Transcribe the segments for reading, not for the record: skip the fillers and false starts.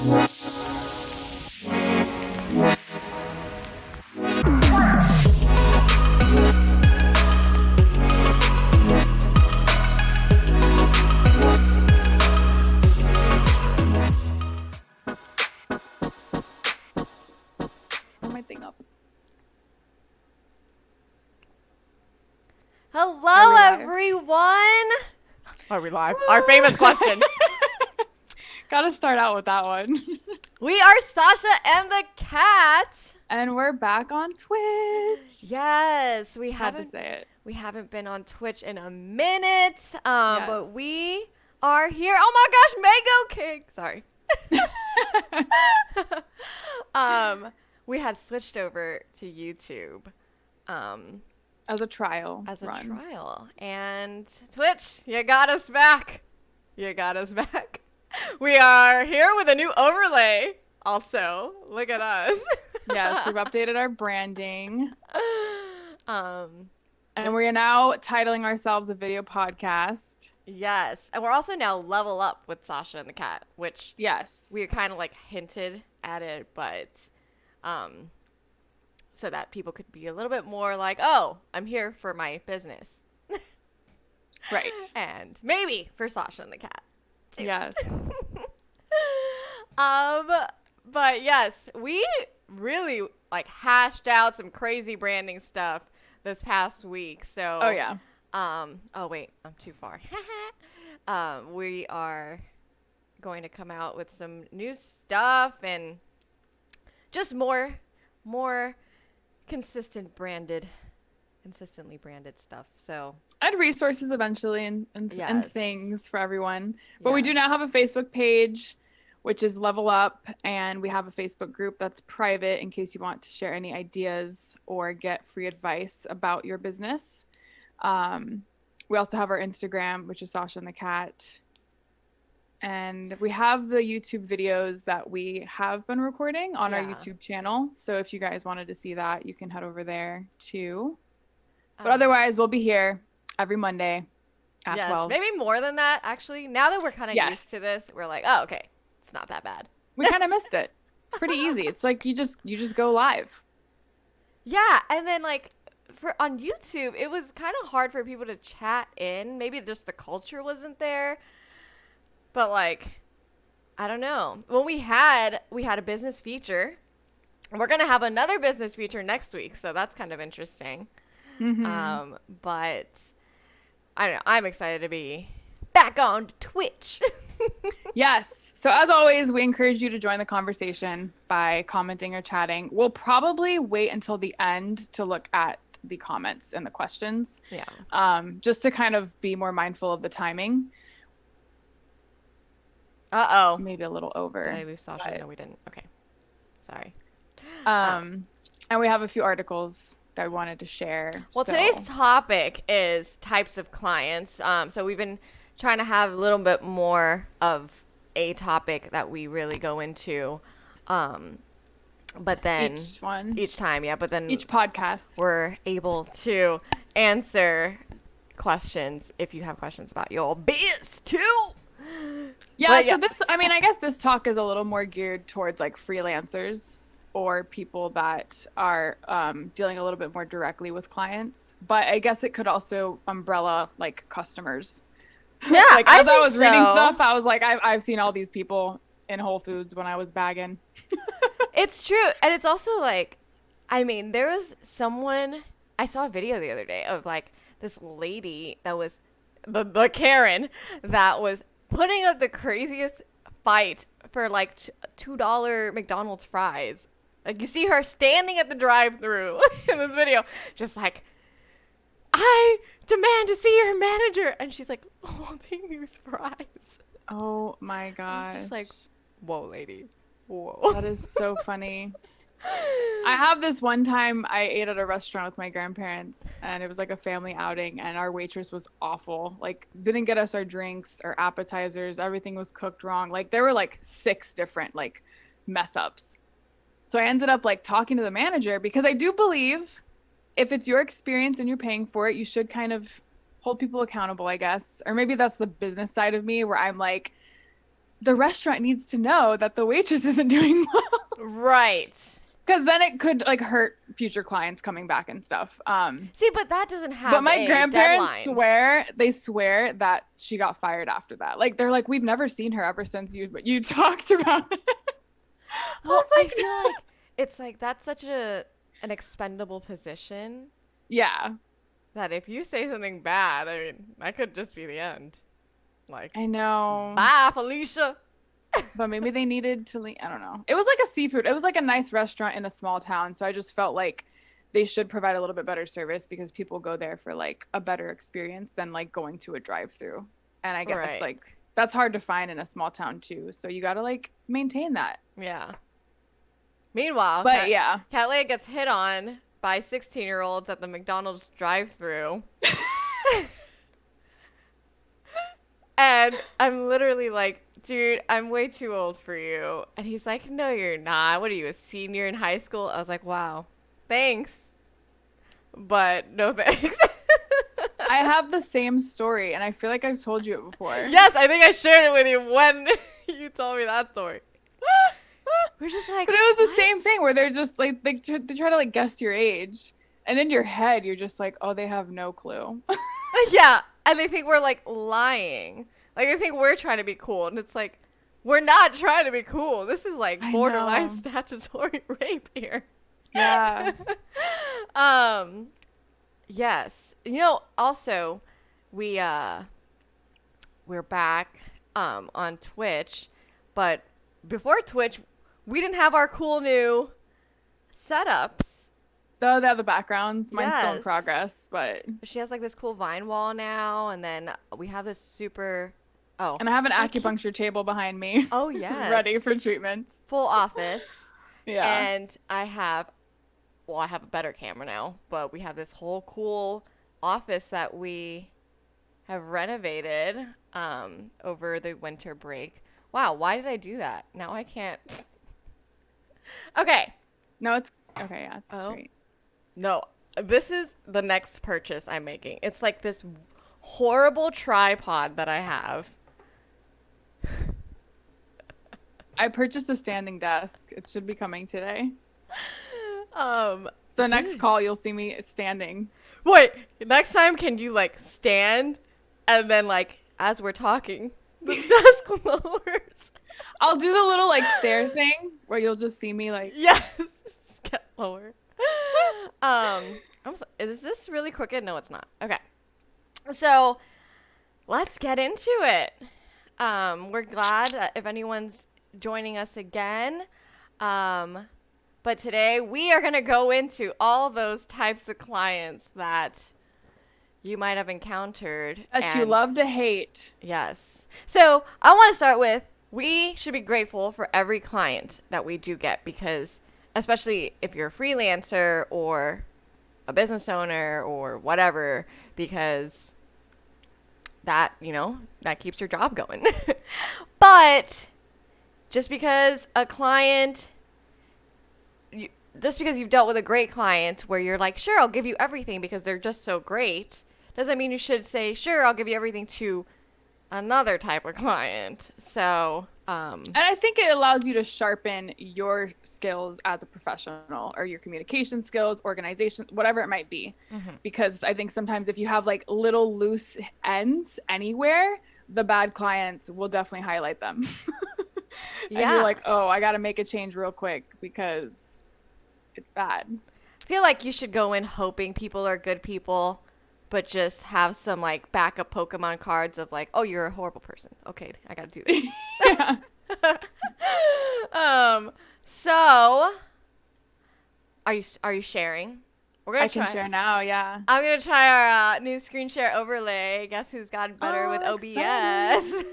My thing up. Hello, everyone. Are we live? Our famous question. Gotta start out with that one. We are Sasha and the cat. And we're back on Twitch. Yes, we Had to haven't say it. we haven't been on Twitch in a minute. But we are here. Oh my gosh, Mango King. Sorry. We had switched over to YouTube. As a trial. And Twitch, you got us back. We are here with a new overlay. Also, look at us. Yes, we've updated our branding. And we are now titling ourselves a video podcast. Yes. And we're also now Level Up with Sasha and the cat, which we kind of like hinted at it, but so that people could be a little bit more like, oh, I'm here for my business. Right. And maybe for Sasha and the cat too. Yes. But yes, we really like hashed out some crazy branding stuff this past week. So oh wait, I'm too far. We are going to come out with some new stuff and just more consistently branded stuff. So And resources eventually and things for everyone. But we Yes. do now have a Facebook page, which is Level Up, and we have a Facebook group that's private in case you want to share any ideas or get free advice about your business. We also have our Instagram, which is Sasha and the Cat. And we have the YouTube videos that we have been recording on our YouTube channel. So if you guys wanted to see that, you can head over there too. But otherwise, we'll be here every Monday at 12. Maybe more than that, actually. Now that we're kind of used to this, we're like, oh, okay, it's not that bad. We kind of missed it. It's pretty easy. It's like you just go live. Yeah, and then like on YouTube, it was kind of hard for people to chat in. Maybe just the culture wasn't there. But like, I don't know. When we had a business feature. We're gonna have another business feature next week, so that's kind of interesting. Mm-hmm. But I don't know. I'm excited to be back on Twitch. Yes. So as always, we encourage you to join the conversation by commenting or chatting. We'll probably wait until the end to look at the comments and the questions. Yeah. Just to kind of be more mindful of the timing. Uh-oh. Maybe a little over. Did I lose Sasha? No, we didn't. Okay. Sorry. And we have a few articles that we wanted to share. Well, today's topic is types of clients. So we've been trying to have a little bit more of a topic that we really go into. But then each time, but then each podcast we're able to answer questions if you have questions about your biz too. Yeah, so this, I guess this talk is a little more geared towards like freelancers or people that are dealing a little bit more directly with clients. But I guess it could also umbrella like customers. Yeah, like as I was reading stuff, I was like, I've seen all these people in Whole Foods when I was bagging. It's true. And it's also like, there was someone, I saw a video the other day of like this lady that was the Karen that was putting up the craziest fight for like $2 McDonald's fries. Like you see her standing at the drive-thru in this video, just like, I demand to see your manager, and she's like holding these fries. Oh my gosh! It's just like, whoa, lady, whoa. That is so funny. I have this one time I ate at a restaurant with my grandparents, and it was like a family outing, and our waitress was awful. Like, didn't get us our drinks or appetizers. Everything was cooked wrong. Like, there were like 6 different like mess ups. So I ended up like talking to the manager, because I do believe if it's your experience and you're paying for it, you should kind of hold people accountable, I guess. Or maybe that's the business side of me where I'm like, the restaurant needs to know that the waitress isn't doing well. Right. Because then it could like hurt future clients coming back and stuff. See, but that doesn't But have my a grandparents deadline. swear that she got fired after that. Like they're like, we've never seen her ever since you talked about it. I Well, was I like, feel like it's like that's such an expendable position yeah, that if you say something bad, I mean, that could just be the end. Like, I know. bye, Felicia. But maybe they needed to leave. I don't know. It was like a seafood. It was like a nice restaurant in a small town. So I just felt like they should provide a little bit better service because people go there for like a better experience than like going to a drive-through. And I guess Right. like that's hard to find in a small town too. So you got to like maintain that. Yeah. Meanwhile, But yeah. Cat Leia gets hit on by 16-year-olds at the McDonald's drive-thru. And I'm literally like, dude, I'm way too old for you. And he's like, no, you're not. What are you, a senior in high school? I was like, wow, thanks. But no thanks. I have the same story and I feel like I've told you it before. Yes, I think I shared it with you when you told me that story. We're just like, But it was the what? same thing where they're just like they try to like guess your age. And in your head you're just like, "Oh, they have no clue." Yeah, and they think we're like lying. Like they think we're trying to be cool, and it's like we're not trying to be cool. This is like I borderline know. statutory rape here. Yeah. um, yes. You know, also we're back on Twitch, but before Twitch, we didn't have our cool new setups. Though they have the backgrounds. Mine's still in Yes. progress, but She has like this cool vine wall now, and then we have this super. Oh, and I have an I keep- acupuncture table behind me. Oh yes, Ready for treatments. full office. Yeah. And I have a better camera now, but we have this whole cool office that we have renovated over the winter break. Wow, why did I do that? Now I can't. Okay. No, it's okay, yeah, it's Oh. great. No, this is the next purchase I'm making. It's like this horrible tripod that I have. I purchased a standing desk. It should be coming today. So next dude. call you'll see me standing. Wait, next time can you like stand and then like as we're talking, the desk lowers. I'll do the little like stair thing where you'll just see me like Yes, get lower. Is this really crooked? No, it's not. Okay, so let's get into it. We're glad that if anyone's joining us again. But today we are gonna go into all those types of clients that you might have encountered that you and- love to hate. Yes. So I want to start with we should be grateful for every client that we do get because, especially if you're a freelancer or a business owner or whatever, because that, that keeps your job going. But just because just because you've dealt with a great client where you're like, sure, I'll give you everything because they're just so great, doesn't mean you should say, sure, I'll give you everything to another type of client. So, And I think it allows you to sharpen your skills as a professional or your communication skills, organization, whatever it might be. Because I think sometimes if you have like little loose ends anywhere, the bad clients will definitely highlight them. And Yeah. you're like, oh, I got to make a change real quick because it's bad. I feel like you should go in hoping people are good people, but just have some like backup Pokemon cards of like, oh, you're a horrible person. Okay, I gotta do this. Yeah. So are you sharing? We're gonna I can share now. Yeah. I'm gonna try our new screen share overlay. Guess who's gotten better with OBS?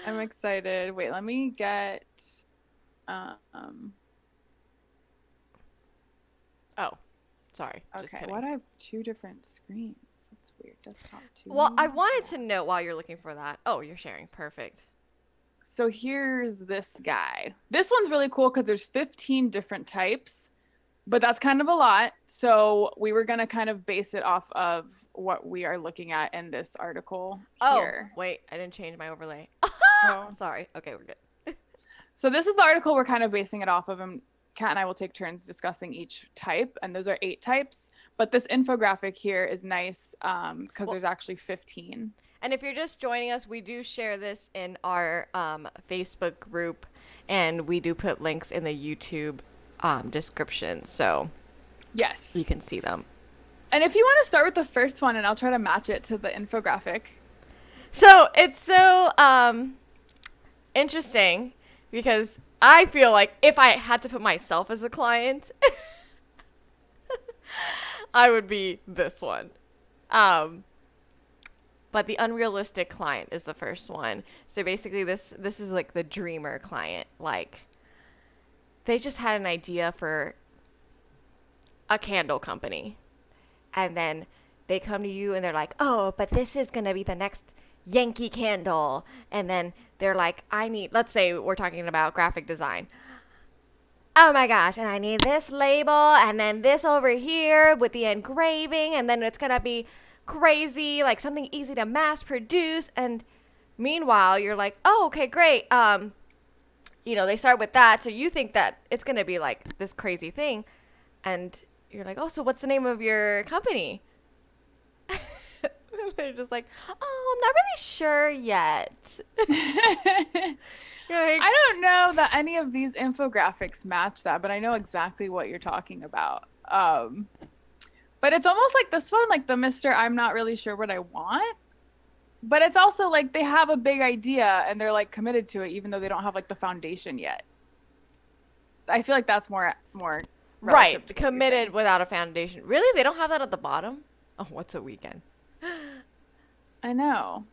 I'm excited. Wait, let me get. Oh, sorry. Just Okay. kidding. Why do I have two different screens? That's weird. Desktop two. Well, I wanted to know while you're looking for that. Oh, you're sharing. Perfect. So here's this guy. This one's really cool because there's 15 different types, but that's kind of a lot. So we were gonna kind of base it off of what we are looking at in this article Oh, here. wait, I didn't change my overlay. sorry. Okay, we're good. So this is the article we're kind of basing it off of, and Kat and I will take turns discussing each type, and those are 8 types. But this infographic here is nice because Well, there's actually 15. and if you're just joining us, we do share this in our Facebook group, and we do put links in the YouTube description, so Yes. you can see them. And if you want to start with the first one, and I'll try to match it to the infographic. So it's so interesting because I feel like if I had to put myself as a client, I would be this one. But the unrealistic client is the first one. So basically this is like the dreamer client. Like they just had an idea for a candle company. And then they come to you and they're like, "Oh, but this is going to be the next Yankee candle." And then they're like, let's say we're talking about graphic design. "Oh my gosh, and I need this label and then this over here with the engraving, and then it's going to be crazy, like something easy to mass produce." And meanwhile, you're like, "Oh, okay, great." They start with that. So you think that it's going to be like this crazy thing. And you're like, "Oh, so what's the name of your company?" They're just like, "Oh, I'm not really sure yet." You're like, I don't know that any of these infographics match that, but I know exactly what you're talking about. But it's almost like this one, like the Mr. I'm not really sure what I want. But it's also like they have a big idea and they're like committed to it, even though they don't have like the foundation yet. I feel like that's more relative to right, what you're committed saying. without a foundation. Really? They don't have that at the bottom? Oh, what's a weekend? I know.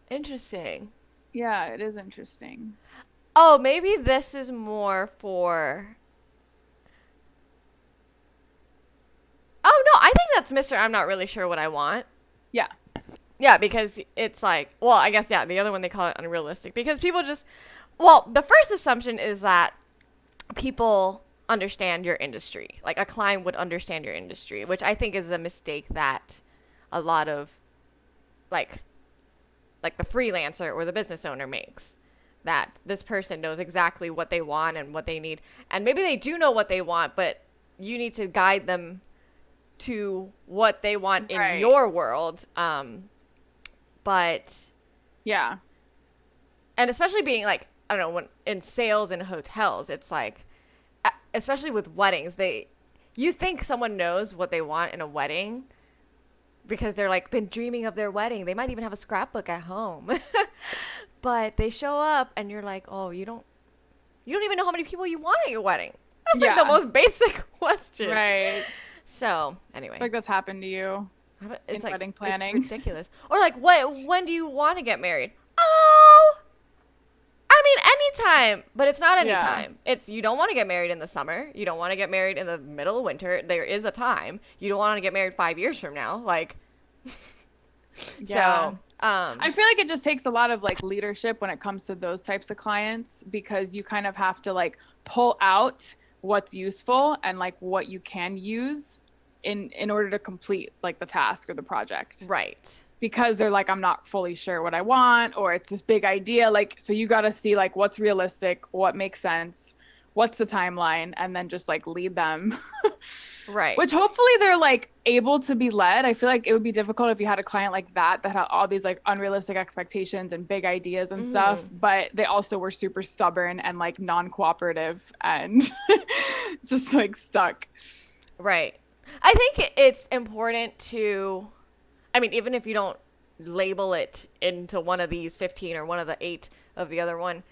Interesting. Yeah, it is interesting. Oh, maybe this is more for. Oh, no, I think that's Mr. I'm not really sure what I want. Yeah. Yeah, because it's like, well, I guess, yeah, the other one they call it unrealistic. Because people just, well, the first assumption is that people understand your industry. Like a client would understand your industry, which I think is a mistake that a lot of, like the freelancer or the business owner makes. That this person knows exactly what they want and what they need. And maybe they do know what they want, but you need to guide them to what they want in Right. your world. But Yeah. and especially being like, I don't know, when in sales and hotels, it's like, especially with weddings, you think someone knows what they want in a wedding because they're like been dreaming of their wedding. They might even have a scrapbook at home. But they show up and you're like, "Oh, you don't even know how many people you want at your wedding." That's like the Yeah. most basic question. Right. So, anyway, I feel like that's happened to you it's in like wedding it's planning. ridiculous. Or like, when do you want to get married? Oh, I mean, anytime, but it's not Yeah. anytime. It's you don't want to get married in the summer. You don't want to get married in the middle of winter. There is a time. You don't want to get married 5 years from now. Like, Yeah. so, I feel like it just takes a lot of like leadership when it comes to those types of clients because you kind of have to like pull out what's useful and like what you can use in order to complete like the task or the project. right. Because they're like, I'm not fully sure what I want, or it's this big idea. Like, so you got to see like what's realistic, what makes sense, what's the timeline, and then just like lead them. Right. Which hopefully they're like able to be led. I feel like it would be difficult if you had a client like that had all these like unrealistic expectations and big ideas and stuff, but they also were super stubborn and like non-cooperative and just like stuck. Right. I think it's important to, I mean, even if you don't label it into one of these 15 or one of the 8 of the other one,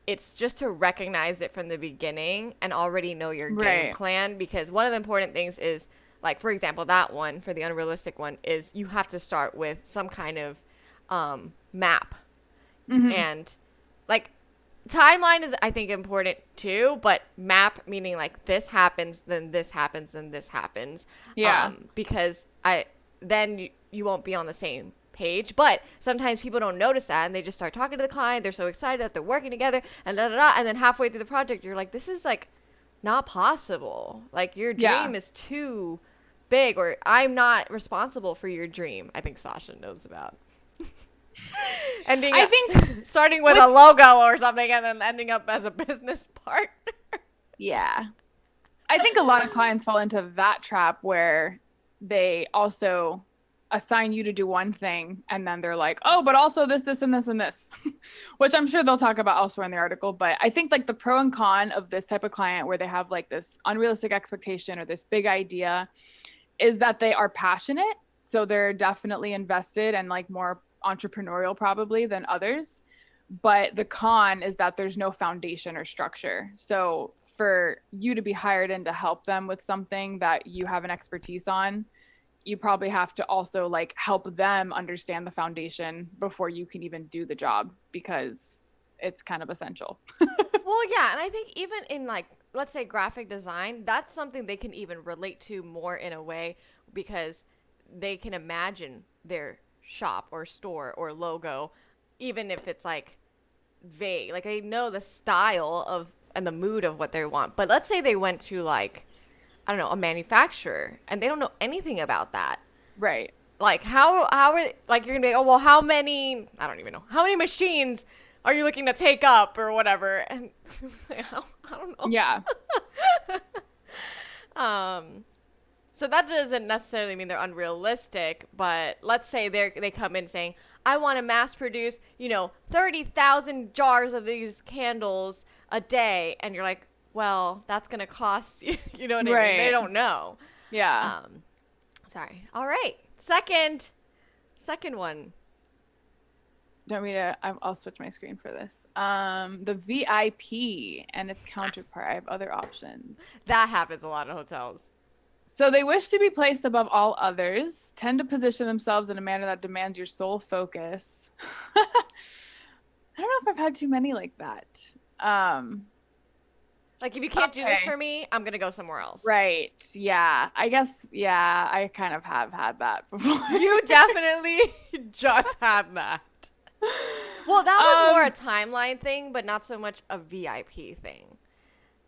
it's just to recognize it from the beginning and already know your game Right. plan. Because one of the important things is, like, for example, that one, for the unrealistic one, is you have to start with some kind of map. Mm-hmm. And, like, timeline is, I think, important too, but map meaning, like, this happens, then this happens, then this happens. Yeah. Because then you won't be on the same page. But sometimes people don't notice that and they just start talking to the client. They're so excited that they're working together and da da da. And then halfway through the project, you're like, this is like not possible. Like your Yeah. dream is too big, or I'm not responsible for your dream. I think Sasha knows about. Ending I up think starting with with a logo or something and then ending up as a business partner. yeah. I think a lot of clients fall into that trap where they also assign you to do one thing and then they're like, oh, but also this, this, and this, and this, which I'm sure they'll talk about elsewhere in the article. But I think like the pro and con of this type of client where they have like this unrealistic expectation or this big idea is that they are passionate. So they're definitely invested and like more entrepreneurial probably than others. But the con is that there's no foundation or structure. So for you to be hired in to help them with something that you have an expertise on, you probably have to also like help them understand the foundation before you can even do the job because it's kind of essential. Well, yeah, and I think even in like let's say graphic design, that's something they can even relate to more in a way because they can imagine their shop or store or logo even if it's like vague. Like they know the style of and the mood of what they want. But let's say they went to like I don't know, a manufacturer and they don't know anything about that. Right. Like how are like you're gonna be oh well how many I don't even know how many machines are you looking to take up or whatever and I don't know. Yeah. Um, so that doesn't necessarily mean they're unrealistic, but let's say they come in saying I want to mass produce 30,000 jars of these candles a day, and you're like well that's gonna cost you you know what I mean they Right. don't know. Yeah. Um, sorry. All right. Second one. Don't me to I'll switch my screen for this. The VIP and its counterpart. I have other options. That happens a lot in hotels. So they wish to be placed above all others, tend to position themselves in a manner that demands your sole focus. I don't know if I've had too many like that. Like if you can't do this Okay. for me, I'm gonna go somewhere else. Right. Yeah. I guess, yeah, I kind of have had that before. You definitely just had that. Well, that was more a timeline thing, but not so much a VIP thing.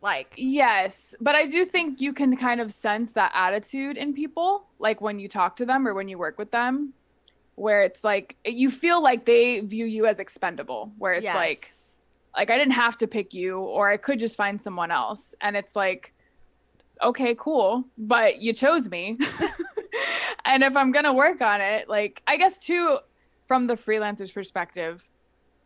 Like, Yes, but I do think you can kind of sense that attitude in people, like when you talk to them or when you work with them, where it's like you feel like they view you as expendable, where it's yes. like I didn't have to pick you or I could just find someone else. And it's like, okay, cool, but you chose me. And if I'm going to work on it, like I guess too from the freelancer's perspective,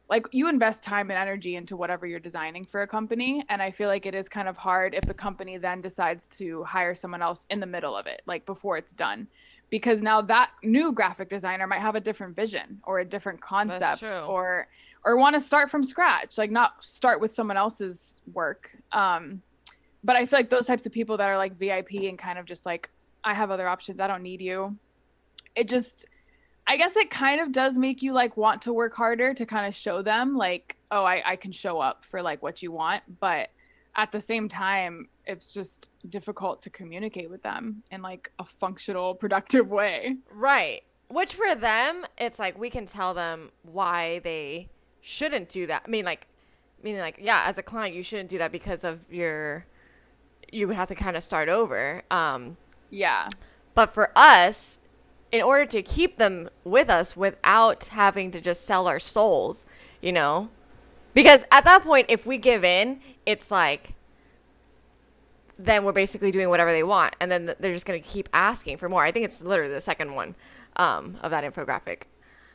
like you invest time and energy into whatever you're designing for a company, and I feel like it is kind of hard if the company then decides to hire someone else in the middle of it, like before it's done, because now that new graphic designer might have a different vision or a different That's concept true. or want to start from scratch, like not start with someone else's work. But I feel like those types of people that are like VIP and kind of just like I have other options, I don't need you, it just, I guess it kind of does make you like want to work harder to kind of show them like, oh, I can show up for like what you want. But at the same time, it's just difficult to communicate with them in like a functional, productive way. Right. Which for them, it's like we can tell them why they shouldn't do that. I mean, like, meaning like, yeah, as a client, you shouldn't do that because of you would have to kind of start over. Yeah. But for us, in order to keep them with us without having to just sell our souls, you know? Because at that point, if we give in, it's like, then we're basically doing whatever they want. And then they're just going to keep asking for more. I think it's literally the second one of that infographic.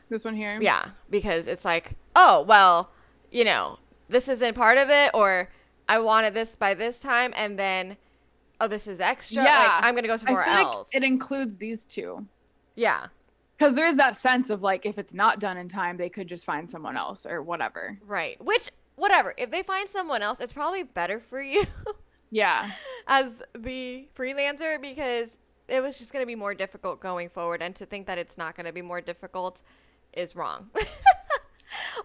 This one here. Yeah. Because it's like, oh, well, this isn't part of it. Or I wanted this by this time. And then, oh, this is extra. Yeah. Like, I'm going to go somewhere I feel else. like it includes these two. Yeah. Because there is that sense of like, if it's not done in time, they could just find someone else or whatever. Right. Which, whatever. If they find someone else, it's probably better for you Yeah. as the freelancer because it was just going to be more difficult going forward. And to think that it's not going to be more difficult is wrong.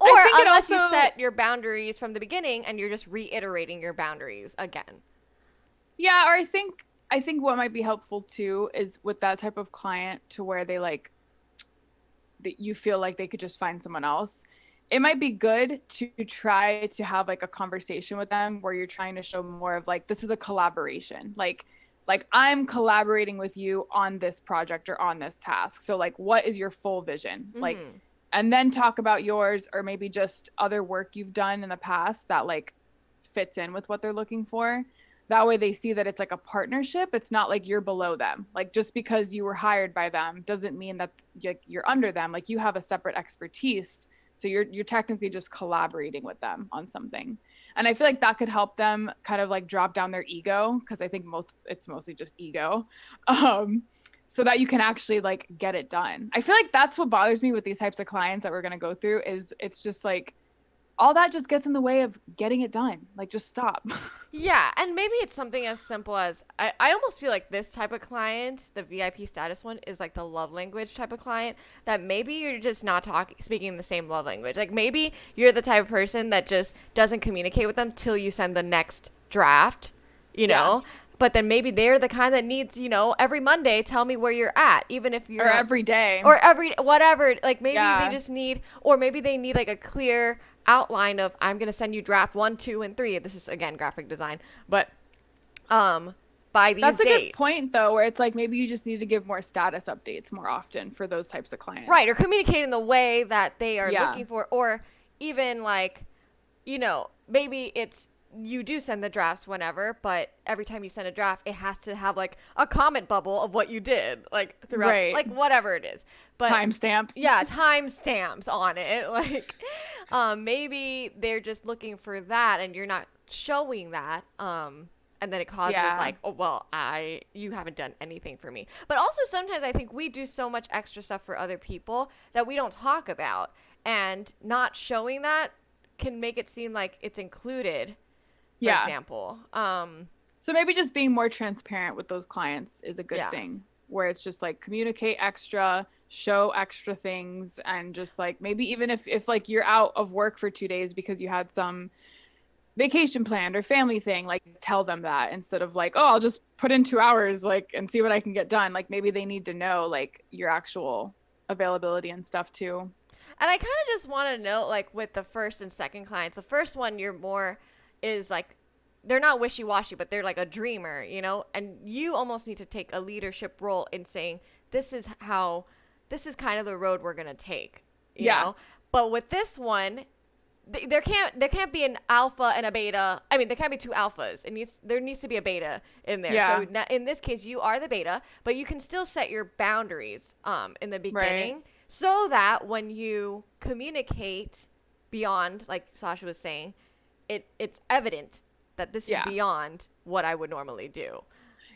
Or unless you set your boundaries from the beginning and you're just reiterating your boundaries again. Yeah, or I think what might be helpful too is with that type of client to where they like that you feel like they could just find someone else. It might be good to try to have like a conversation with them where you're trying to show more of like this is a collaboration. Like I'm collaborating with you on this project or on this task. So like what is your full vision? Like Mm-hmm. and then talk about yours, or maybe just other work you've done in the past that like fits in with what they're looking for. That way they see that it's like a partnership. It's not like you're below them. Like just because you were hired by them doesn't mean that you're under them. Like you have a separate expertise. So you're technically just collaborating with them on something. And I feel like that could help them kind of like drop down their ego, because I think it's mostly just ego. Um, so that you can actually like get it done. I feel like that's what bothers me with these types of clients that we're going to go through is it's just like all that just gets in the way of getting it done. Like just stop. Yeah, and maybe it's something as simple as I almost feel like this type of client, the VIP status one, is like the love language type of client that maybe you're just not speaking the same love language. Like maybe you're the type of person that just doesn't communicate with them till you send the next draft, you know? But then maybe they're the kind that needs, every Monday, tell me where you're at, even if you're Or every day. or whatever. Like maybe they just need, or maybe they need like a clear outline of I'm gonna send you draft 1, 2, and 3. This is again graphic design, but by these That's a dates. good point though, where it's like maybe you just need to give more status updates more often for those types of clients. Right, or communicate in the way that they are Yeah. looking for, or even like, maybe it's you do send the drafts whenever, but every time you send a draft, it has to have like a comment bubble of what you did, like throughout, Right. like whatever it is. But Timestamps. yeah, timestamps on it. Like, maybe they're just looking for that, and you're not showing that. And then it causes like, oh well, you haven't done anything for me. But also sometimes I think we do so much extra stuff for other people that we don't talk about, and not showing that can make it seem like it's included. For example. So maybe just being more transparent with those clients is a good thing, where it's just like communicate extra, show extra things, and just like maybe even if like you're out of work for 2 days because you had some vacation planned or family thing, like tell them that instead of like, oh, I'll just put in 2 hours like and see what I can get done. Like maybe they need to know like your actual availability and stuff too. And I kind of just want to note, like with the first and second clients, the first one you're more is like they're not wishy-washy, but they're like a dreamer, and you almost need to take a leadership role in saying this is kind of the road we're gonna take, you know. But with this one, there can't be an alpha and a beta. I mean, there can't be two alphas. There needs to be a beta in there. So in this case, you are the beta, but you can still set your boundaries in the beginning, so that when you communicate beyond, like Sasha was saying, it's evident that this is beyond what I would normally do.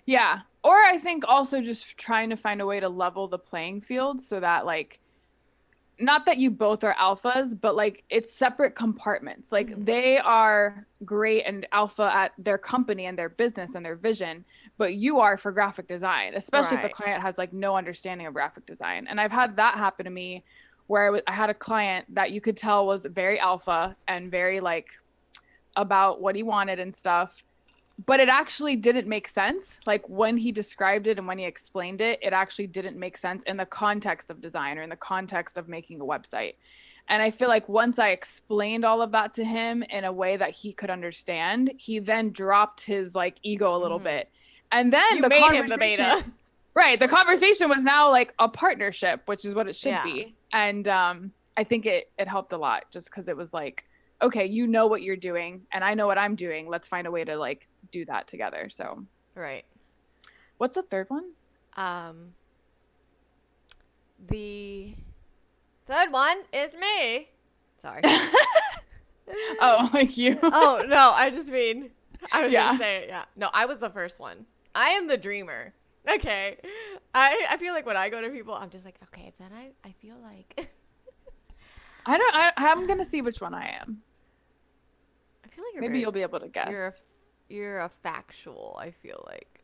Yeah. Or I think also just trying to find a way to level the playing field so that like, not that you both are alphas, but like it's separate compartments. Like they are great and alpha at their company and their business and their vision, but you are for graphic design, especially if the client has like no understanding of graphic design. And I've had that happen to me where I had a client that you could tell was very alpha and very like about what he wanted and stuff, but it actually didn't make sense. Like when he described it and when he explained it, it actually didn't make sense in the context of design or in the context of making a website. And I feel like once I explained all of that to him in a way that he could understand, he then dropped his like ego a little bit. And then the beta. Right. The conversation was now like a partnership, which is what it should be. And I think it helped a lot just because it was like, okay, you know what you're doing and I know what I'm doing. Let's find a way to like do that together. So, right. What's the third one? The third one is me. Sorry. Oh, like you. Oh, no, I just mean, I was going to say it. Yeah. No, I was the first one. I am the dreamer. Okay. I feel like when I go to people, I'm just like, okay, then I feel like. I'm going to see which one I am. I feel like maybe you'll be able to guess. You're a factual, I feel like.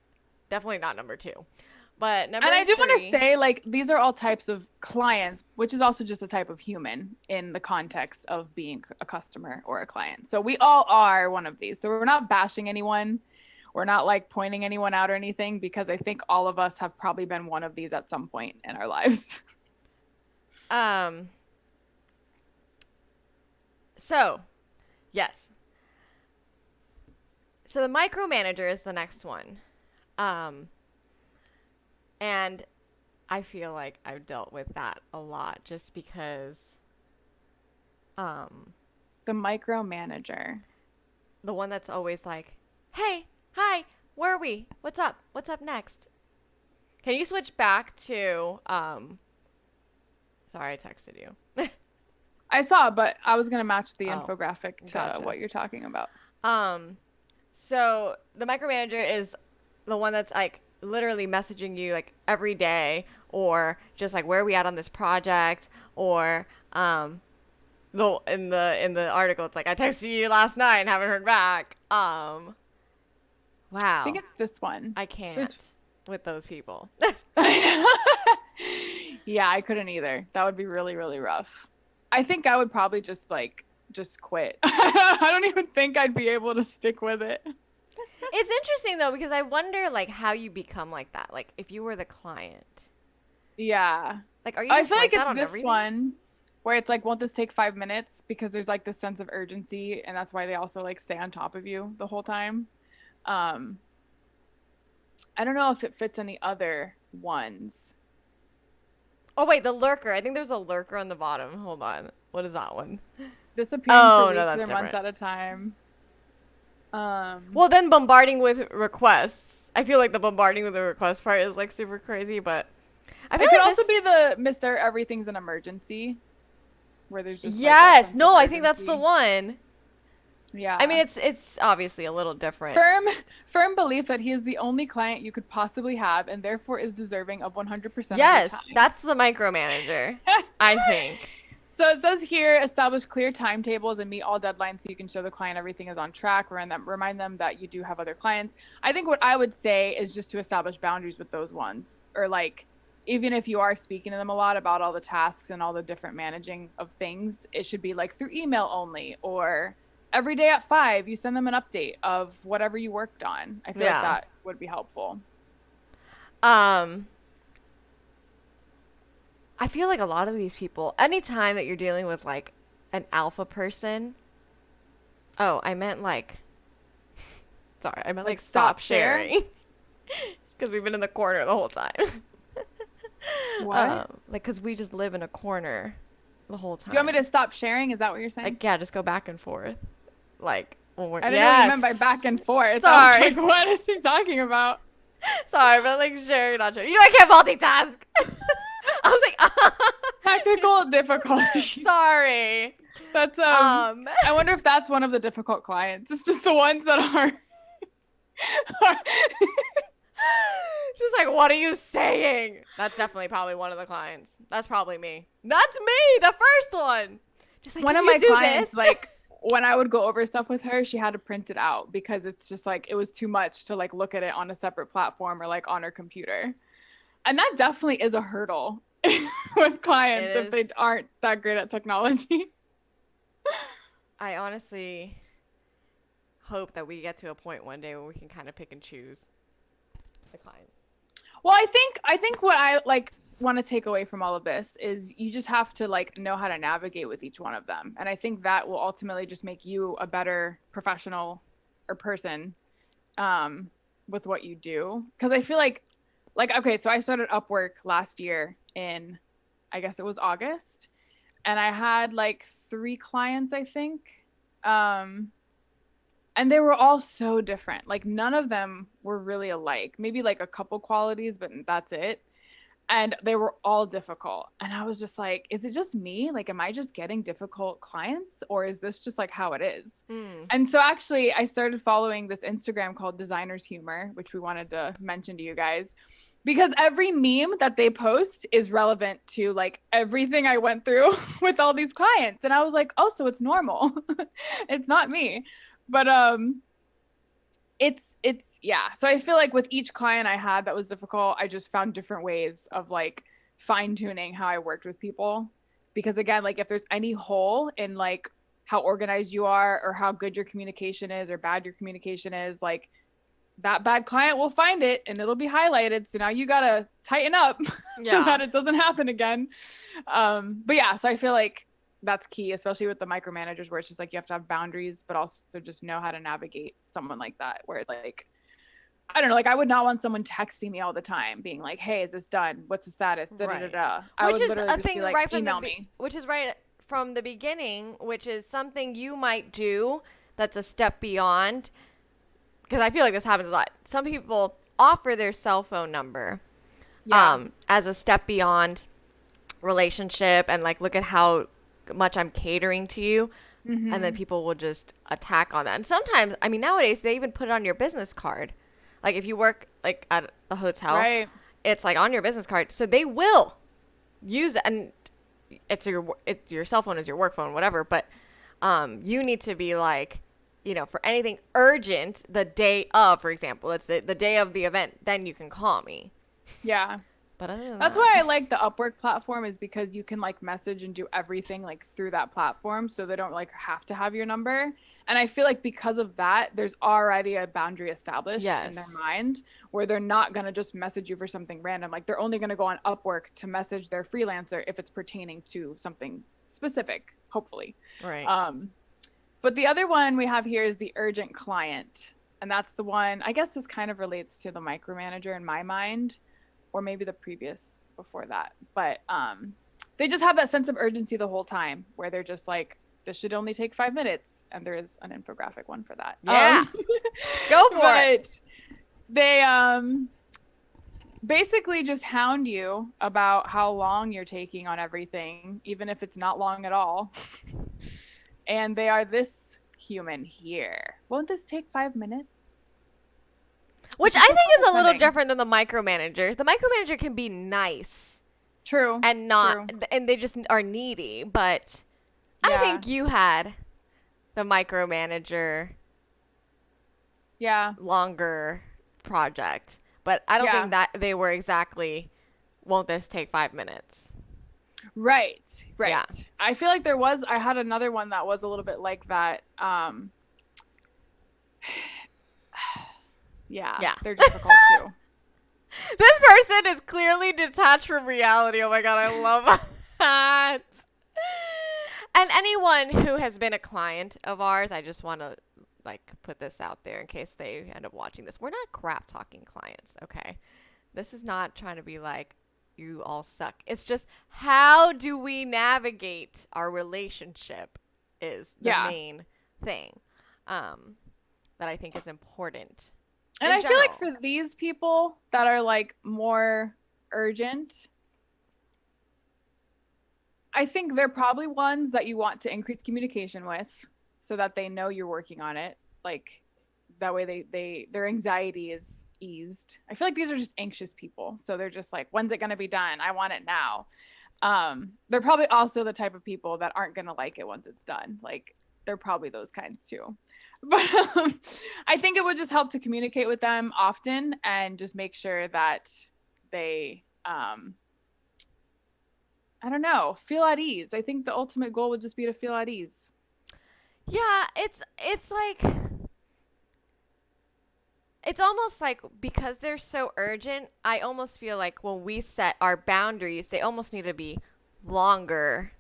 Definitely not number 2. But number 3. And I do want to say, like, these are all types of clients, which is also just a type of human in the context of being a customer or a client. So we all are one of these. So we're not bashing anyone. We're not like pointing anyone out or anything, because I think all of us have probably been one of these at some point in our lives. So, yes. So the micromanager is the next one. And I feel like I've dealt with that a lot just because Um, The micromanager. the one that's always like, "Hey, hi, where are we? What's up? What's up next?" Can you switch back to sorry, I texted you. I saw, but I was gonna match the Oh, infographic to gotcha. what you're talking about. Um, so the micromanager is the one that's like literally messaging you like every day, or just like where are we at on this project, or the in the article it's like I texted you last night and haven't heard back. I think Wow, it's this one. I There's can't with those people. Yeah, I couldn't either. That would be really, really rough. I think I would probably just quit. I don't even think I'd be able to stick with it. It's interesting though because I wonder like how you become like that. Like if you were the client, Yeah. like are you I just feel like like that it's on this everything? one where it's like, won't this take 5 minutes? Because there's like this sense of urgency, and that's why they also like stay on top of you the whole time. Um, I don't know if it fits any other ones. Oh wait, the lurker. I think there's a lurker on the bottom. Hold on. What is that one? Disappearing for Oh no, weeks that's or months different. at a time. Um, Well, then bombarding with requests. I feel like the bombarding with the request part is like super crazy, but I feel it could like also this. be the Mr. Everything's an emergency, where there's just like a Yes. sense of No, I think that's the urgency. one. I mean, Yeah. it's obviously a little different. Firm, firm belief that he is the only client you could possibly have and therefore is deserving of 100% of your Yes, time. that's the micromanager. I think. So it says here, establish clear timetables and meet all deadlines so you can show the client everything is on track. Remind them that you do have other clients. I think what I would say is just to establish boundaries with those ones. Or like, even if you are speaking to them a lot about all the tasks and all the different managing of things, it should be like through email only, or every day at 5, you send them an update of whatever you worked on. I feel like Yeah. that would be helpful. Um, I feel like a lot of these people, anytime that you're dealing with like an alpha person, oh, I meant like, sorry, I meant Like, like stop stop share. sharing because we've been in the corner the whole time. What? Like, because we just live in a corner the whole Do you want me time. to stop sharing? Is that what you're saying? Like, yeah, just go back and forth. Like, when we're, I didn't know what you meant by back yes. and forth. I was like, Sorry. what is she talking about? Sorry, but like sharing, not sharing. You know, I can't multitask. I was like, Technical difficulties. sorry. That's Um, I wonder if that's one of the difficult clients. It's just the ones that are Just like, what are you saying? That's definitely probably one of the clients. That's probably me. That's me, the first one. Just like, one can of you my do this? clients, like when I would go over stuff with her, she had to print it out because it's just like it was too much to like look at it on a separate platform or like on her computer. And that definitely is a hurdle with It clients if is. they aren't that great at technology. I honestly hope that we get to a point one day where we can kind of pick and choose the client. Well, I think what I like want to take away from all of this is you just have to like know how to navigate with each one of them. And I think that will ultimately just make you a better professional or person um with what you do. Cuz I feel like okay, so I started Upwork last year in I guess it was August, and I had like 3 clients, I think. Um and they were all so different. Like none of them were really alike. Maybe like a couple qualities, but that's it. And they were all difficult. And I was just like, is it just me? Like, am I just getting difficult clients, or is this just like how it is? Hmm. And so actually, I started following this Instagram called Designers Humor, which we wanted to mention to you guys, because every meme that they post is relevant to like everything I went through with all these clients. And I was like, oh, so it's normal. It's not me. But it's yeah. So I feel like with each client I had that was difficult, I just found different ways of like fine tuning how I worked with people. Because again, like if there's any hole in like how organized you are or how good your communication is or bad your communication is, like that bad client will find it and it'll be highlighted. So now you gotta tighten up so Yeah. that it doesn't happen again. But yeah, so I feel like that's key, especially with the micromanagers where it's just like you have to have boundaries, but also just know how to navigate someone like that, where like I don't know, like I would not want someone texting me all the time, being like, "Hey, is this done? What's the status?" Da da da Right. da. I Which would is literally a just be thing like, right from the "Email me." which is right from the beginning, which is something you might do that's a step beyond, because I feel like this happens a lot. Some people offer their cell phone number Yeah. as a step beyond relationship, and like, look at how much I'm catering to you. And then Mm-hmm. people will just attack on that. And sometimes, I mean, nowadays they even put it on your business card. Like if you work like at the hotel, Right. it's like on your business card. So they will use it, and it's your cell phone is your work phone, whatever. But you need to be like, for anything urgent, the day of, for example, it's the day of the event, then you can call me. Yeah. But other than That's that, why I like the Upwork platform, is because you can like message and do everything like through that platform, so they don't like have to have your number. And I feel like because of that, there's already a boundary established in their yes, mind where they're not going to just message you for something random. Like they're only going to go on Upwork to message their freelancer if it's pertaining to something specific, hopefully. right. Um, but the other one we have here is the urgent client. And that's the one, I guess this kind of relates to the micromanager in my mind, or maybe the previous before that. But they just have that sense of urgency the whole time where they're just like, this should only take 5 minutes. And there is an infographic one for that. Yeah, go for it. But they basically just hound you about how long you're taking on everything, even if it's not long at all. And they are this human here. Won't this take 5 minutes? Which This I is so think is a little condescending. different than the micromanager. The micromanager can be nice True. and True. and they just are needy. But I Yeah. think you had the micromanager Yeah. longer project. But I don't Yeah. think that they were exactly, won't this take 5 minutes? Right. Right. Yeah. I feel like I had another one that was a little bit like that. Yeah. Yeah. They're difficult too. This person is clearly detached from reality. Oh my God, I love that. And anyone who has been a client of ours, I just want to like put this out there in case they end up watching this. We're not crap talking clients, okay? This is not trying to be like, you all suck. It's just, how do we navigate our relationship is the Yeah. main thing that I think is important. And in I feel like general. for these people that are like more urgent, I think they're probably ones that you want to increase communication with so that they know you're working on it. Like that way their anxiety is eased. I feel like these are just anxious people. So they're just like, when's it gonna be done? I want it now. They're probably also the type of people that aren't gonna like it once it's done. Like they're probably those kinds too. But I think it would just help to communicate with them often and just make sure that they I don't know, feel at ease. I think the ultimate goal would just be to feel at ease. Yeah, it's like, it's almost like, because they're so urgent, I almost feel like when we set our boundaries, they almost need to be longer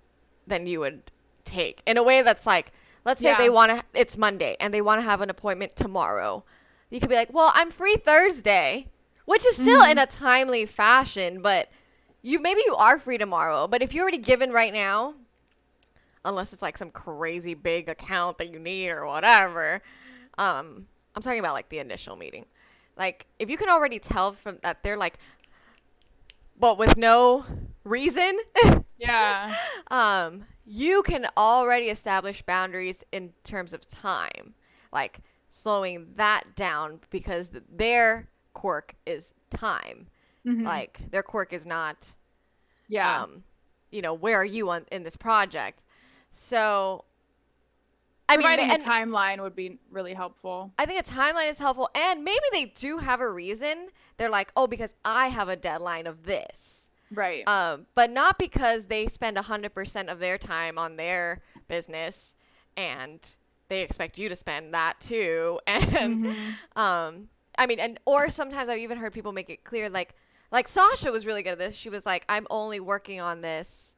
than you would take. In a way that's like, let's say Yeah. they want to, it's Monday and they want to have an appointment tomorrow. You could be like, well, I'm free Thursday, which is still in a timely fashion, but maybe you are free tomorrow. But if you're already given right now, unless it's like some crazy big account that you need or whatever, I'm talking about like the initial meeting. Like if you can already tell from that they're like, but with no reason, Yeah. you can already establish boundaries in terms of time, like slowing that down, because their quirk is time. Mhm. Like their quirk is not, Yeah. where are you in this project? So, I mean, Providing a and timeline would be really helpful. I think a timeline is helpful, and maybe they do have a reason. They're like, oh, because I have a deadline of this. Right. But not because they spend 100% of their time on their business, and they expect you to spend that too. And I mean, or sometimes I've even heard people make it clear, like Sasha was really good at this. She was like, I'm only working on this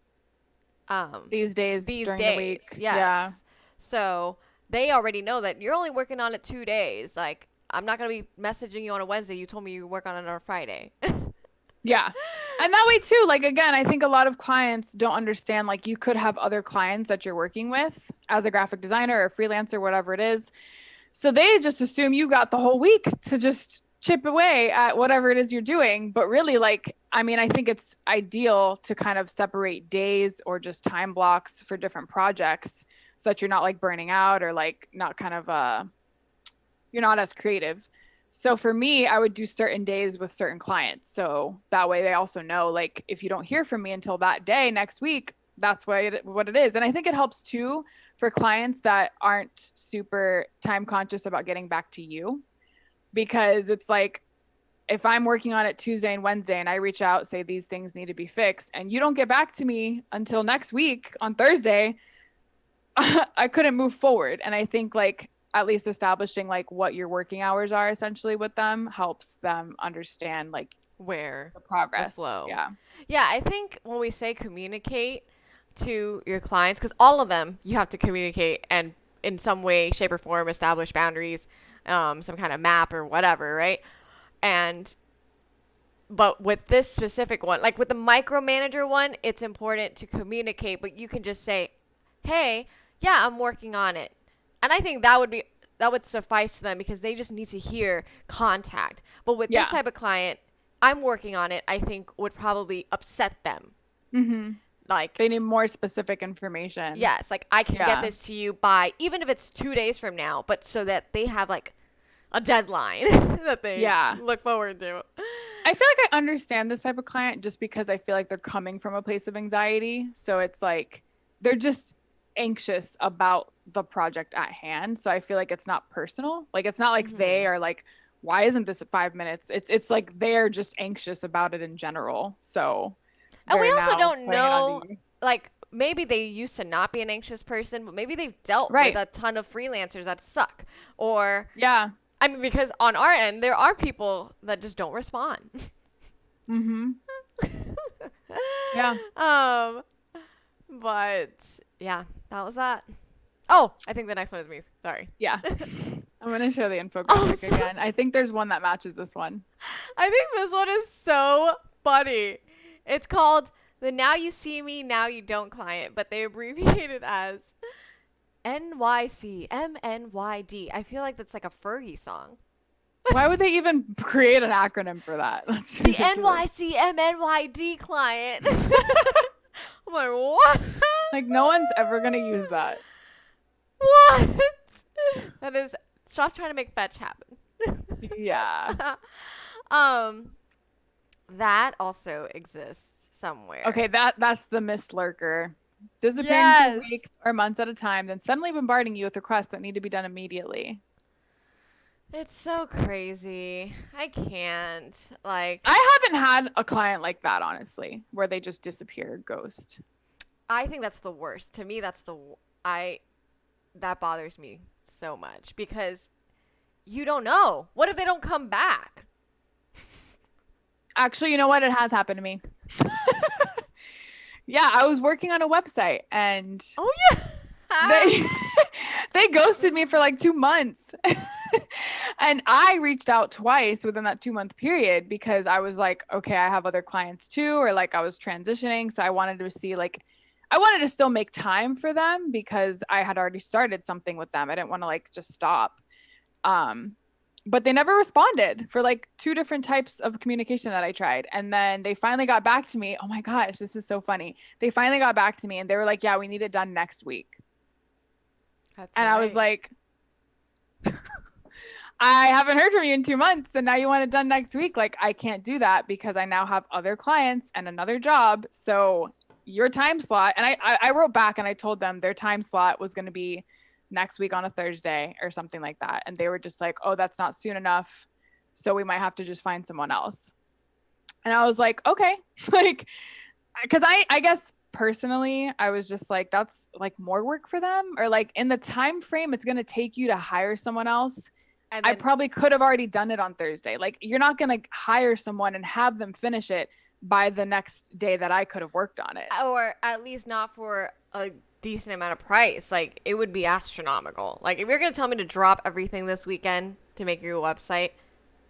These days these during days. the week. Yes. Yeah. So they already know that you're only working on it 2 days. Like, I'm not going to be messaging you on a Wednesday. You told me you work on it on a Friday. Yeah. And that way too, like again, I think a lot of clients don't understand like you could have other clients that you're working with as a graphic designer or a freelancer, whatever it is. So they just assume you got the whole week to just chip away at whatever it is you're doing. But really, like, I mean, I think it's ideal to kind of separate days or just time blocks for different projects so that you're not like burning out or like not kind of you're not as creative. So for me, I would do certain days with certain clients. So that way they also know like if you don't hear from me until that day next week, that's what it is. And I think it helps too for clients that aren't super time conscious about getting back to you because it's like if I'm working on it Tuesday and Wednesday and I reach out, say these things need to be fixed, and you don't get back to me until next week on Thursday, I couldn't move forward. And I think like at least establishing like what your working hours are essentially with them helps them understand like Where the the progress. flow. Yeah. Yeah, I think when we say communicate to your clients, because all of them you have to communicate and in some way, shape, or form establish boundaries, some kind of map or whatever, right? And but with this specific one, like with the micromanager one, it's important to communicate, but you can just say, "Hey, yeah, I'm working on it." And I think that would suffice to them because they just need to hear contact. But with this Yeah. type of client, I'm working on it, I think would probably upset them. Mm-hmm. Like, They need more specific information. yes, like I can get Yeah. this to you by even if it's 2 days from now, but so that they have like a deadline that they Yeah. look forward to. I feel like I understand this type of client just because I feel like they're coming from a place of anxiety. So it's like they're just anxious about the project at hand. So I feel like it's not personal. Like it's not like Hmm. they are like, why isn't this at 5 minutes? It's like they're just anxious about it in general. So And we they're also now don't putting it onto know, you. like, maybe they used to not be an anxious person, but maybe they've dealt with Right. a ton of freelancers that suck. Or, Yeah. I mean, because on our end, there are people that just don't respond. Mm-hmm. Yeah. um, but yeah, that was that. Oh, I think the next one is me. Sorry. Yeah. I'm gonna show the infographic Also, again. I think there's one that matches this one. I think this one is so funny. It's called the Now You See Me, Now You Don't client, but they abbreviate it as NYCMNYD. I feel like that's like a Fergie song. Why would they even create an acronym for that? That's The ridiculous. NYCMNYD client. I'm like, what? Like no one's ever gonna use that. What? That is, stop trying to make fetch happen. Yeah. um, that also exists somewhere. Okay, that's the Miss Lurker. Disappearing Yes. for weeks or months at a time, then suddenly bombarding you with requests that need to be done immediately. It's so crazy. I can't. Like, I haven't had a client like that, honestly, where they just disappear, ghost. I think that's the worst. To me, I that bothers me so much because you don't know. What if they don't come back? Actually, you know what? It has happened to me. Yeah, I was working on a website and Oh yeah. they they ghosted me for like 2 months. And I reached out twice within that 2 month period because I was like, okay, I have other clients too, or like I was transitioning. So I wanted to see like I wanted to still make time for them because I had already started something with them. I didn't want to like just stop. Um, but they never responded for like two different types of communication that I tried. And then they finally got back to me. Oh my gosh, this is so funny. They finally got back to me and they were like, yeah, we need it done next week. That's And I was right. like, I haven't heard from you in 2 months and now you want it done next week. Like, I can't do that because I now have other clients and another job. So your time slot, and I wrote back and I told them their time slot was going to be next week on a Thursday or something like that. And they were just like, oh, that's not soon enough. So we might have to just find someone else. And I was like, okay, like, because I guess personally, I was just like, that's like more work for them, or like in the time frame it's going to take you to hire someone else. And I then, probably could have already done it on Thursday. Like, you're not going to hire someone and have them finish it by the next day that I could have worked on it. or at least not for a decent amount of price. Like, it would be astronomical. Like, if you're gonna tell me to drop everything this weekend to make your website,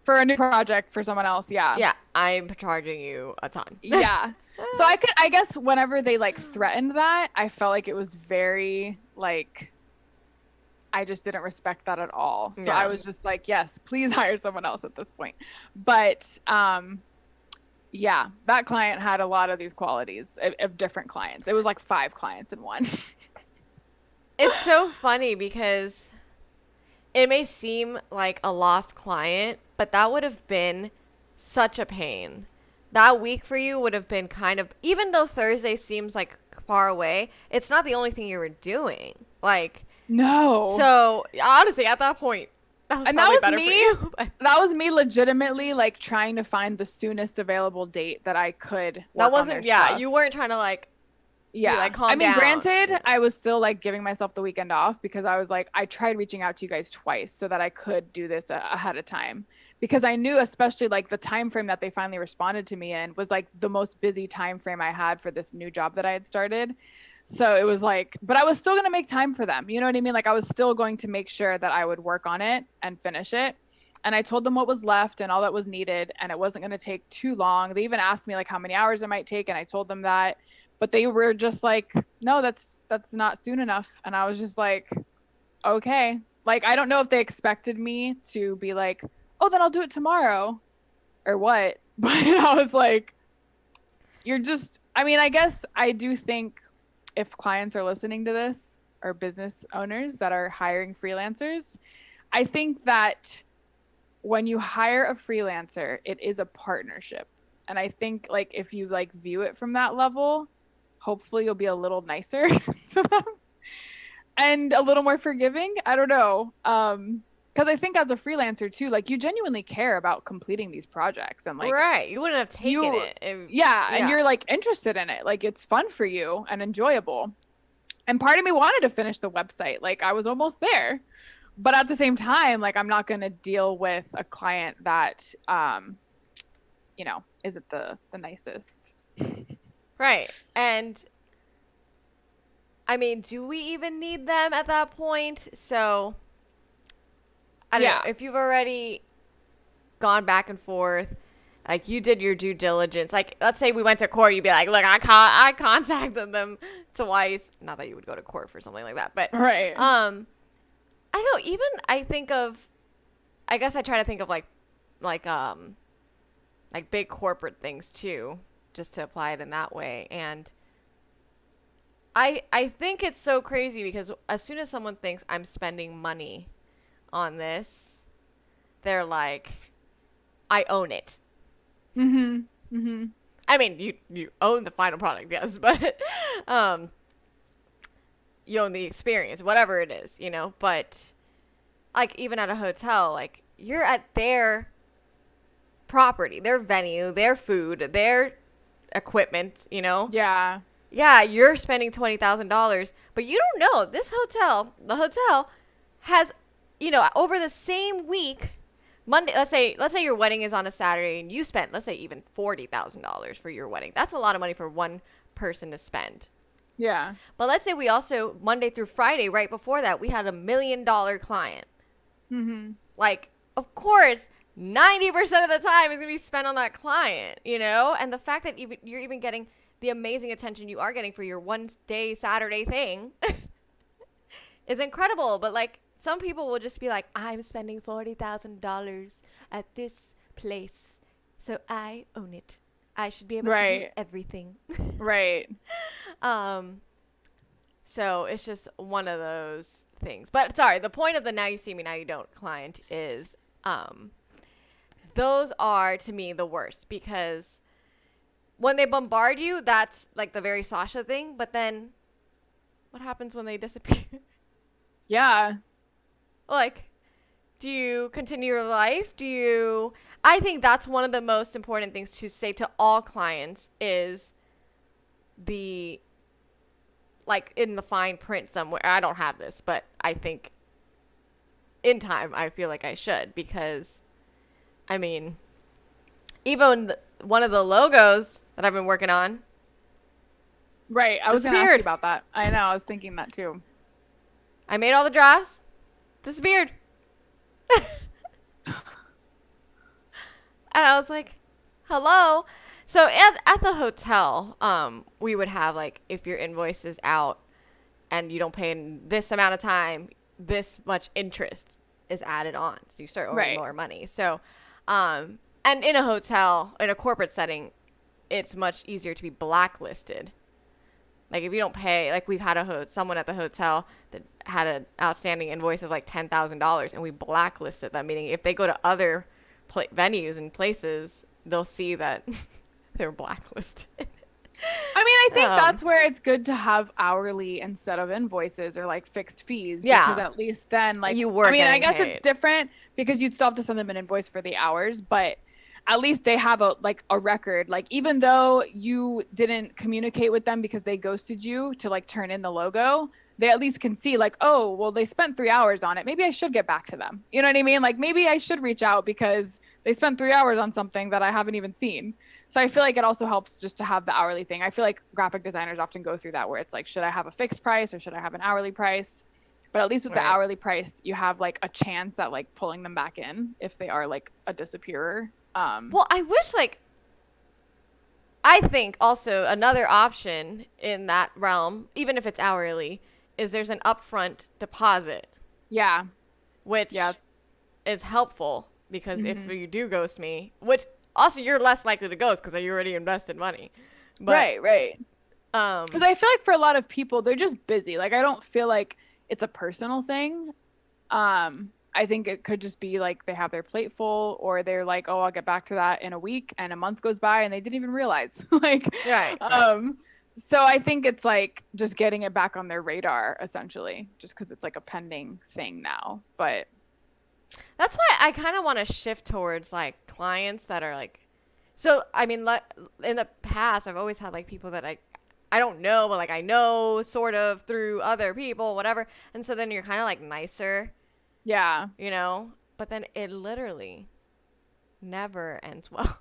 For a new project for someone else, yeah. Yeah, I'm charging you a ton. Yeah. So I guess whenever they like threatened that, I felt like it was very like I just didn't respect that at all. So I Yeah. was just like, yes, please hire someone else at this point. But yeah, that client had a lot of these qualities of different clients. It was like 5 clients in one. It's so funny because it may seem like a lost client, but that would have been such a pain. That week for you would have been kind of, even though Thursday seems like far away, it's not the only thing you were doing. Like, No. so honestly, at that point, that was And that probably was better for me. you. But That was me legitimately like trying to find the soonest available date that I could that work on their wasn't, yeah, stuff. you weren't trying to like be Yeah. like, I calm mean, down. granted, I was still like giving myself the weekend off because I was like, I tried reaching out to you guys twice so that I could do this ahead of time because I knew, especially like the time frame that they finally responded to me in was like the most busy time frame I had for this new job that I had started. So it was like, but I was still going to make time for them. You know what I mean? Like I was still going to make sure that I would work on it and finish it. And I told them what was left and all that was needed, and it wasn't going to take too long. They even asked me like how many hours it might take, and I told them that, but they were just like, no, that's not soon enough. And I was just like, okay. Like I don't know if they expected me to be like, oh, then I'll do it tomorrow or what. But I was like, you're just, I mean, I guess I do think if clients are listening to this or business owners that are hiring freelancers, I think that when you hire a freelancer, it is a partnership. And I think like if you like view it from that level, hopefully you'll be a little nicer to them and a little more forgiving. I don't know. Because I think as a freelancer too, like you genuinely care about completing these projects and like Right. You wouldn't have taken you it. yeah, and Yeah. you're like interested in it. Like it's fun for you and enjoyable. And part of me wanted to finish the website. Like I was almost there. But at the same time, like I'm not going to deal with a client that isn't the nicest. Right. And I mean, do we even need them at that point? So I don't know. Yeah. If you've already gone back and forth, like you did your due diligence. Like let's say we went to court, you'd be like, look, I contacted them twice. Not that you would go to court for something like that, but Right. I don't know. Even I think of, I guess I try to think of like like big corporate things too, just to apply it in that way. And I think it's so crazy because as soon as someone thinks I'm spending money on this, they're like, I own it. Mhm. Mhm. I mean, you own the final product, yes, but you own the experience, whatever it is, you know. But like even at a hotel, like you're at their property, their venue, their food, their equipment, you know. Yeah. Yeah, you're spending $20,000, but you don't know this hotel. The hotel has, you know, over the same week, Monday. Let's say your wedding is on a Saturday, and you spent, let's say, even $40,000 for your wedding. That's a lot of money for one person to spend. Yeah. But let's say we also Monday through Friday, right before that, we had $1 million client. Mhm. Like, of course, 90% of the time is going to be spent on that client, you know? And the fact that you're even getting the amazing attention you are getting for your one day Saturday thing is incredible. But like, some people will just be like, I'm spending $40,000 at this place, so I own it. I should be able to do Right. everything. Right. Um, so it's just one of those things. But sorry, the point of the now you see me, now you don't client is those are to me the worst because when they bombard you, that's like the very Sasha thing. But then what happens when they disappear? Yeah. Like, do you continue your life? I think that's one of the most important things to say to all clients is the, like in the fine print somewhere. I don't have this, but I think in time I feel like I should because, I mean, even one of the logos that I've been working on Right. I was going to ask you disappeared. about that. I know. I was thinking that too. I made all the drafts, disappeared. And I was like, hello. So at the hotel, we would have like, if your invoice is out and you don't pay in this amount of time, this much interest is added on. So you start owing Right. more money. So, and in a hotel, in a corporate setting, it's much easier to be blacklisted. Like if you don't pay, like we've had someone at the hotel that had an outstanding invoice of like $10,000, and we blacklisted them. Meaning, if they go to other venues and places, they'll see that they're blacklisted. I mean, I think Um, that's where it's good to have hourly instead of invoices or like fixed fees because yeah, at least then like you I were mean, I getting guess it's paid. different because you'd still have to send them an invoice for the hours, but at least they have a like a record. Like even though you didn't communicate with them because they ghosted you to like turn in the logo, they at least can see like, oh, well, they spent 3 hours on it. Maybe I should get back to them. You know what I mean? Like maybe I should reach out because they spent 3 hours on something that I haven't even seen. So I feel like it also helps just to have the hourly thing. I feel like graphic designers often go through that where it's like, should I have a fixed price or should I have an hourly price? But at least with the Right. hourly price, you have like a chance at like pulling them back in if they are like a disappearer. Well, I wish like I think also another option in that realm, even if it's hourly, is there's an upfront deposit, Yeah. which Yeah. is helpful because if Hmm. you do ghost me, which also you're less likely to ghost because you already invested money. But Right, right. Because I feel like for a lot of people, they're just busy. Like I don't feel like it's a personal thing. I think it could just be like they have their plate full or they're like, oh, I'll get back to that in a week and a month goes by and they didn't even realize. Like, right, right. um, so I think it's like just getting it back on their radar essentially, just because it's like a pending thing now. But That's why I kind of want to shift towards like clients that are like, so I mean, in the past, I've always had like people that I don't know, but like I know sort of through other people, whatever. And so then you're kind of like nicer, yeah. you know? But then it literally never ends well.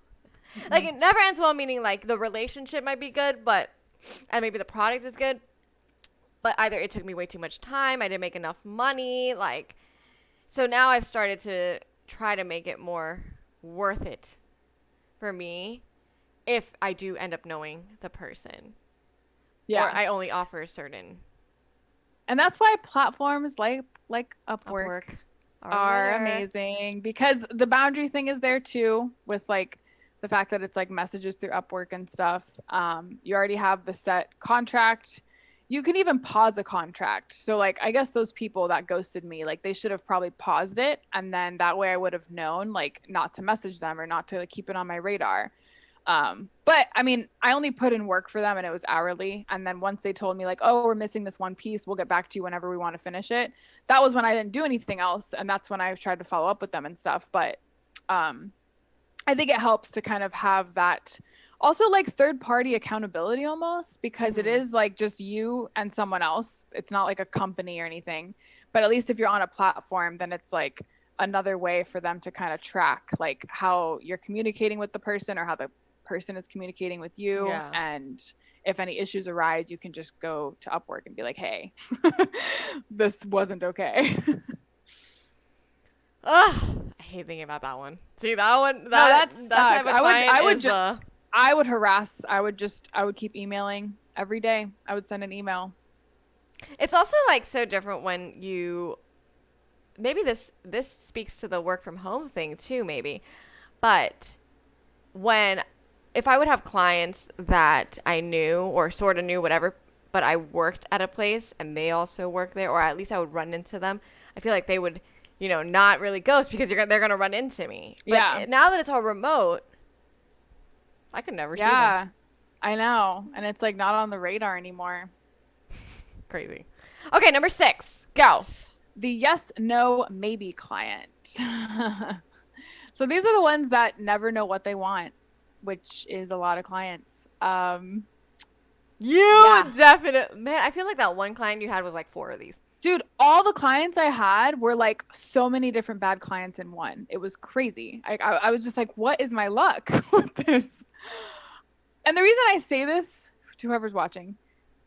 Like Mhm. it never ends well, meaning like the relationship might be good, but, and maybe the product is good, but either it took me way too much time, I didn't make enough money, like, so now I've started to try to make it more worth it for me if I do end up knowing the person or Yeah. I only offer a certain And that's why platforms like Upwork Upwork are a are winner. amazing because the boundary thing is there too with like the fact that it's like messages through Upwork and stuff. You already have the set contract. You can even pause a contract. So like I guess those people that ghosted me, like they should have probably paused it and then that way I would have known like not to message them or not to like, keep it on my radar. But I mean, I only put in work for them and it was hourly. And then once they told me, like, oh, we're missing this one piece, we'll get back to you whenever we want to finish it. That was when I didn't do anything else. And that's when I tried to follow up with them and stuff. But um, I think it helps to kind of have that also like third party accountability almost because it Mm-hmm. is like just you and someone else. It's not like a company or anything. But at least if you're on a platform, then it's like another way for them to kind of track like how you're communicating with the person or how the person is communicating with you. Yeah. And if any issues arise, you can just go to Upwork and be like, hey, this wasn't okay. Ugh, I hate thinking about that one. See that one, No, that that type sucks. of I would client I would is just I would harass. I would keep emailing every day. I would send an email. it's also like so different when you maybe this speaks to the work from home thing too maybe. But when if I would have clients that I knew or sort of knew whatever, but I worked at a place and they also work there, or at least I would run into them, I feel like they would, not really ghost because they're gonna run into me. But Yeah. now that it's all remote, I could never see them. Yeah. I know. And it's like not on the radar anymore. Crazy. Okay, number 6, go. The yes, no, maybe client. So these are the ones that never know what they want, which is a lot of clients. You Yeah. definitely, man. I feel like that one client you had was like 4 of these. Dude, all the clients I had were like so many different bad clients in one. It was crazy. I was just like, what is my luck with this? And the reason I say this to whoever's watching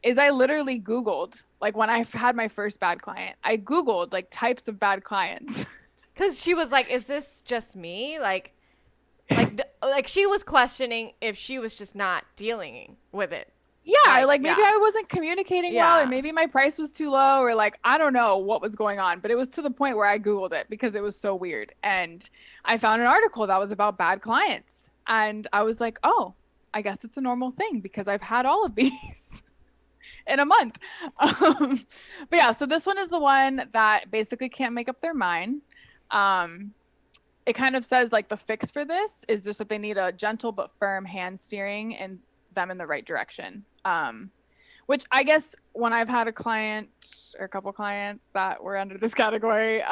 is I literally Googled, like when I had my first bad client, I Googled like types of bad clients. Cause she was like, "Is this just me?" Like, Like she was questioning if she was just not dealing with it. Yeah, Like, like maybe yeah. I wasn't communicating well, or Yeah. maybe my price was too low, or like I don't know what was going on, but it was to the point where I Googled it because it was so weird. And I found an article that was about bad clients. And I was like, oh, I guess it's a normal thing because I've had all of these in a month. Um, but yeah, so this one is the one that basically can't make up their mind. Um, it kind of says like the fix for this is just that they need a gentle but firm hand steering and them in the right direction. Which I guess when I've had a client or a couple clients that were under this category,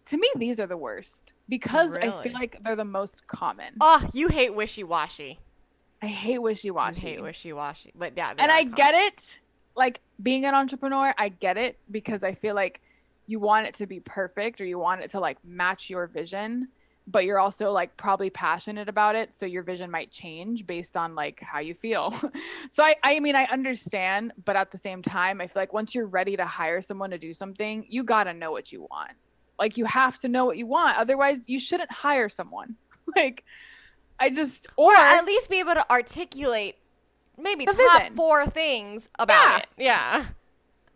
to me these are the worst because I feel Really? like they're the most common. Oh, you hate wishy-washy. I hate You hate wishy-washy. wishy-washy. But yeah, they And are I common. get it. Like being an entrepreneur, I get it because I feel like you want it to be perfect or you want it to like match your vision, but you're also like probably passionate about it, so your vision might change based on like how you feel. So I mean I understand, but at the same time, I feel like once you're ready to hire someone to do something, you got to know what you want. Like you have to know what you want. Otherwise, you shouldn't hire someone. Like I just Or or at least be able to articulate maybe the top vision. 4 things about Yeah. it. Yeah.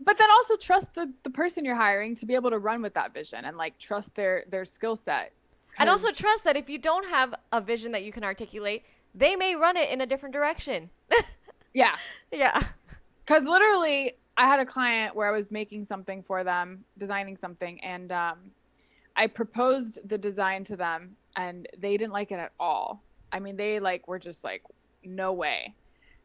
But then also trust the person you're hiring to be able to run with that vision and like trust their skill set And also because trust that if you don't have a vision that you can articulate, they may run it in a different direction. yeah, Yeah. because literally I had a client where I was making something for them, designing something, and I proposed the design to them and they didn't like it at all. I mean, they like were just like no way.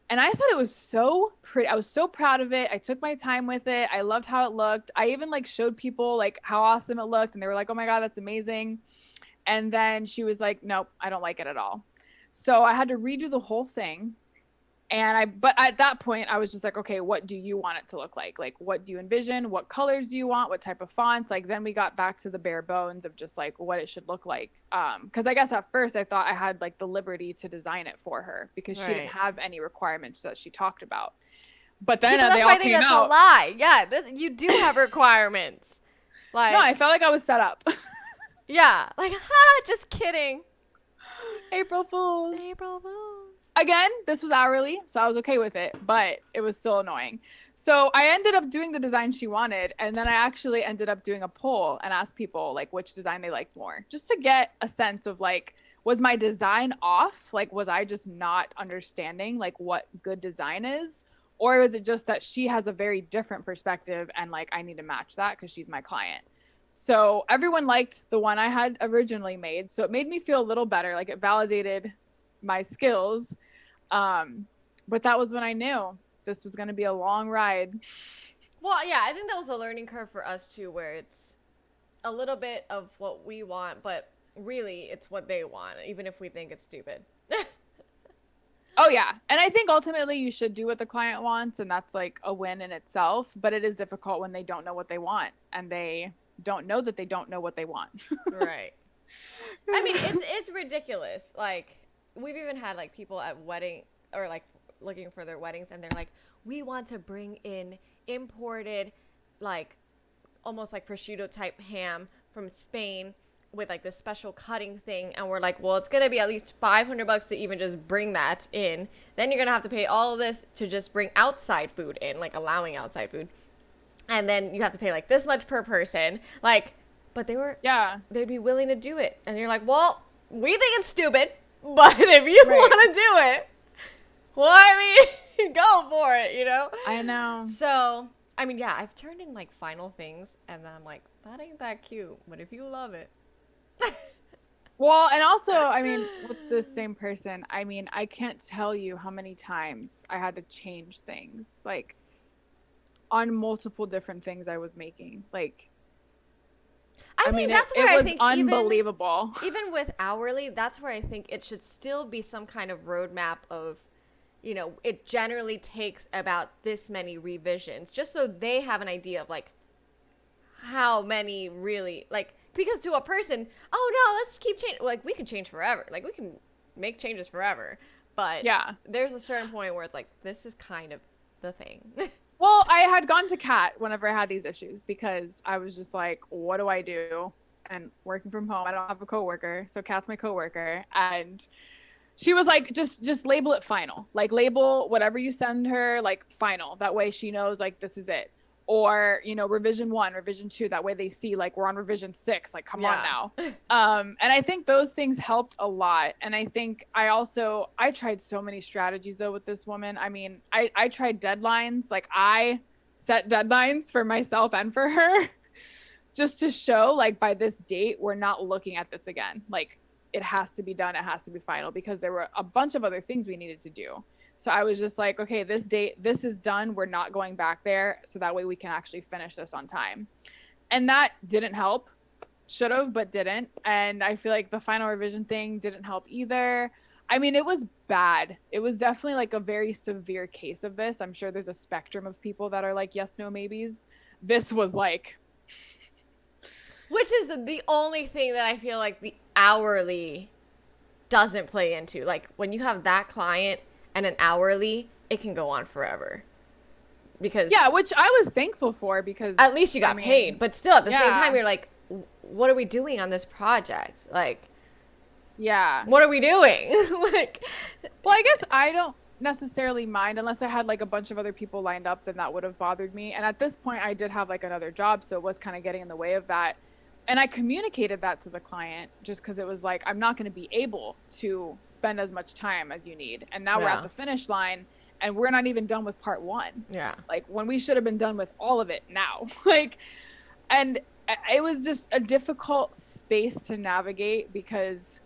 And I thought it was so pretty. I was so proud of it. I took my time with it. I loved how it looked. I even like showed people like how awesome it looked and they were like, "Oh my God, that's amazing." And then she was like, "Nope, I don't like it at all." So I had to redo the whole thing. But at that point, I was just like, okay, what do you want it to look like? Like, what do you envision? What colors do you want? What type of fonts? Like, then we got back to the bare bones of just like what it should look like. Because I guess at first I thought I had like the liberty to design it for her because she didn't Right. have any requirements that she talked about. But See, then but they that's why all I think came that's a out. lie. Yeah, you do have requirements. No, I Like, felt like I was set up. yeah. Like, ha, just kidding. April Fools. April Fools. Again, this was hourly, so I was okay with it, but it was still annoying. So I ended up doing the design she wanted, and then I actually ended up doing a poll and asked people like which design they liked more, just to get a sense of like, was my design off? Like, was I just not understanding like what good design is? Or is it just that she has a very different perspective and like I need to match that because she's my client? So everyone liked the one I had originally made. So it made me feel a little better. Like it validated my skills, but that was when I knew this was going to be a long ride. Well, yeah, I think that was a learning curve for us too, where it's a little bit of what we want, but really it's what they want, even if we think it's stupid. Oh, yeah. And I think ultimately you should do what the client wants, and that's like a win in itself. But it is difficult when they don't know what they want and they don't know that they don't know what they want. Right. I mean, it's ridiculous. Like, we've even had like people at wedding or like looking for their weddings, and they're like, we want to bring in imported, like almost like prosciutto type ham from Spain with like this special cutting thing, and we're like, well, it's gonna be at least $500 to even just bring that in. Then you're gonna have to pay all of this to just bring outside food in, like allowing outside food, and then you have to pay like this much per person, like. But Yeah. they'd be willing to do it, and you're like, well, we think it's stupid, but if you Right. want to do it, well, I mean, go for it, you know? I know. So, I mean, yeah, I've turned in like final things, and then I'm like, that ain't that cute, but if you love it. Well, and also, I mean, with the same person, I mean, I can't tell you how many times I had to change things, like on multiple different things I was making. Like, I I think mean, that's it where I was think unbelievable. even with hourly, that's where I think it should still be some kind of roadmap of, it generally takes about this many revisions, just so they have an idea of like how many really, like, because to a person, oh no, let's keep changing. Like, we can change forever. Like, we can make changes forever. But Yeah. there's a certain point where it's like, this is kind of the thing. Well, I had gone to Kat whenever I had these issues because I was just like, what do I do? and working from home. I don't have a coworker, so Kat's my coworker, and she was like, just label it final. Like label whatever you send her like final. That way she knows like this is it. Or, you know, revision 1, revision 2. That way they see like we're on revision 6. Like, come on now. And I think those things helped a lot. And I think I tried so many strategies though with this woman. I mean, I tried deadlines. Like I set deadlines for myself and for her just to show like by this date, we're not looking at this again. Like it has to be done. It has to be final because there were a bunch of other things we needed to do. So I was just like, okay, this date, this is done. We're not going back there. So that way we can actually finish this on time. And that didn't help. Should have, but didn't. And I feel like the final revision thing didn't help either. I mean, it was bad. It was definitely like a very severe case of this. I'm sure there's a spectrum of people that are like, yes, no, maybes. This was like, which is the only thing that I feel like the hourly doesn't play into. Like when you have that client and an hourly, it can go on forever. Because yeah, which I was thankful for because at least you got paid. But still, at the same time, you're like, what are we doing on this project? Like, yeah, what are we doing? Like, well, I guess I don't necessarily mind unless I had like a bunch of other people lined up, then that would have bothered me. And at this point, I did have like another job, so it was kind of getting in the way of that. And I communicated that to the client just because it was like, I'm not going to be able to spend as much time as you need. And now we're at the finish line and we're not even done with part 1. Yeah. Like when we should have been done with all of it now. Like, and it was just a difficult space to navigate because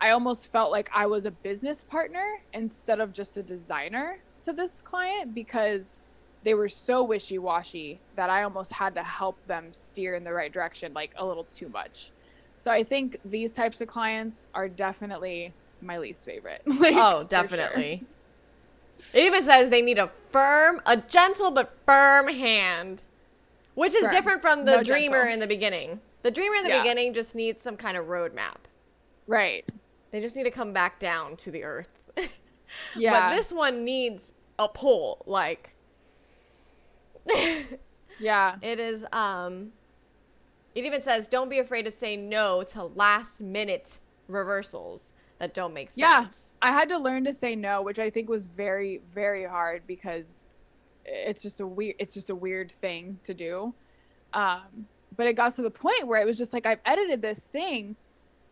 I almost felt like I was a business partner instead of just a designer to this client because they were so wishy-washy that I almost had to help them steer in the right direction, like a little too much. So I think these types of clients are definitely my least favorite. Like, oh, definitely. Sure. It even says they need a gentle but firm hand, which is different from the dreamer in the beginning. The dreamer in the beginning just needs some kind of roadmap. Right. They just need to come back down to the earth. Yeah. But this one needs a pull, like... yeah. It is, it even says, don't be afraid to say no to last minute reversals that don't make sense. Yeah. I had to learn to say no, which I think was very, very hard because it's just a weird thing to do. But it got to the point where it was just like, I've edited this thing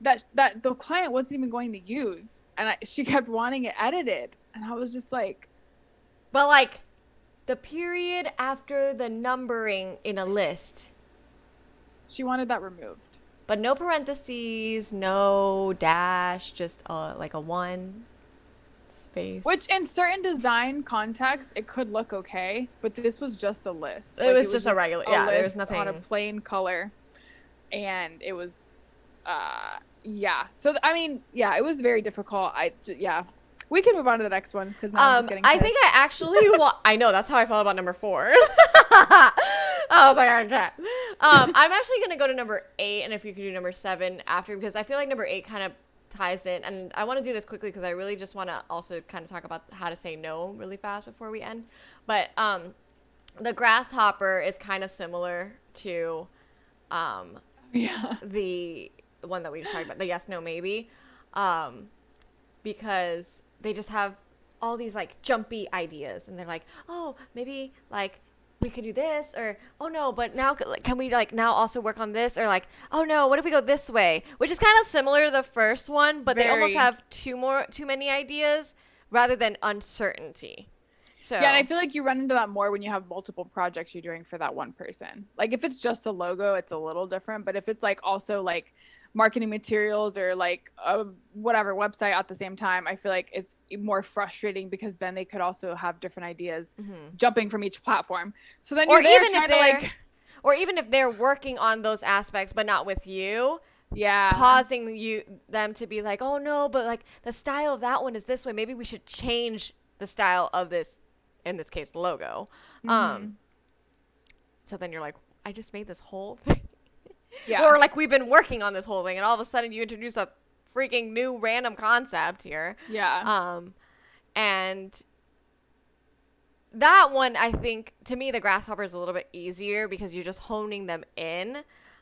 that the client wasn't even going to use. And she kept wanting it edited. And I was just like, but like, the period after the numbering in a list. She wanted that removed. But no parentheses, no dash, just like a 1 space. Which in certain design contexts, it could look okay. But this was just a list. It was just a regular, there was nothing. On a plain color. And it was, yeah. So, I mean, yeah, it was very difficult. We can move on to the next one because now I'm just getting pissed. I think I actually I know, that's how I felt about number 4. I was like, I can't. I'm actually going to go to number 8, and if you could do number 7 after, because I feel like number 8 kind of ties in. And I want to do this quickly because I really just want to also kind of talk about how to say no really fast before we end. But the grasshopper is kind of similar to the one that we just talked about, the yes, no, maybe. Because they just have all these like jumpy ideas and they're like, oh, maybe like we could do this, or oh no, but now can we like now also work on this, or like, oh no, what if we go this way, which is kind of similar to the first one, but they almost have too many ideas rather than uncertainty. So yeah, and I feel like you run into that more when you have multiple projects you're doing for that one person. Like if it's just a logo, it's a little different, but if it's like also like marketing materials or like a whatever website at the same time, I feel like it's more frustrating because then they could also have different ideas jumping from each platform. So then you're or even if they're working on those aspects but not with you, causing them to be like, oh no, but like the style of that one is this way, maybe we should change the style of this, in this case, logo. So then you're like, I just made this whole thing. Yeah. Or like we've been working on this whole thing and all of a sudden you introduce a freaking new random concept here. Yeah. And that one, I think, to me, the grasshopper is a little bit easier because you're just honing them in.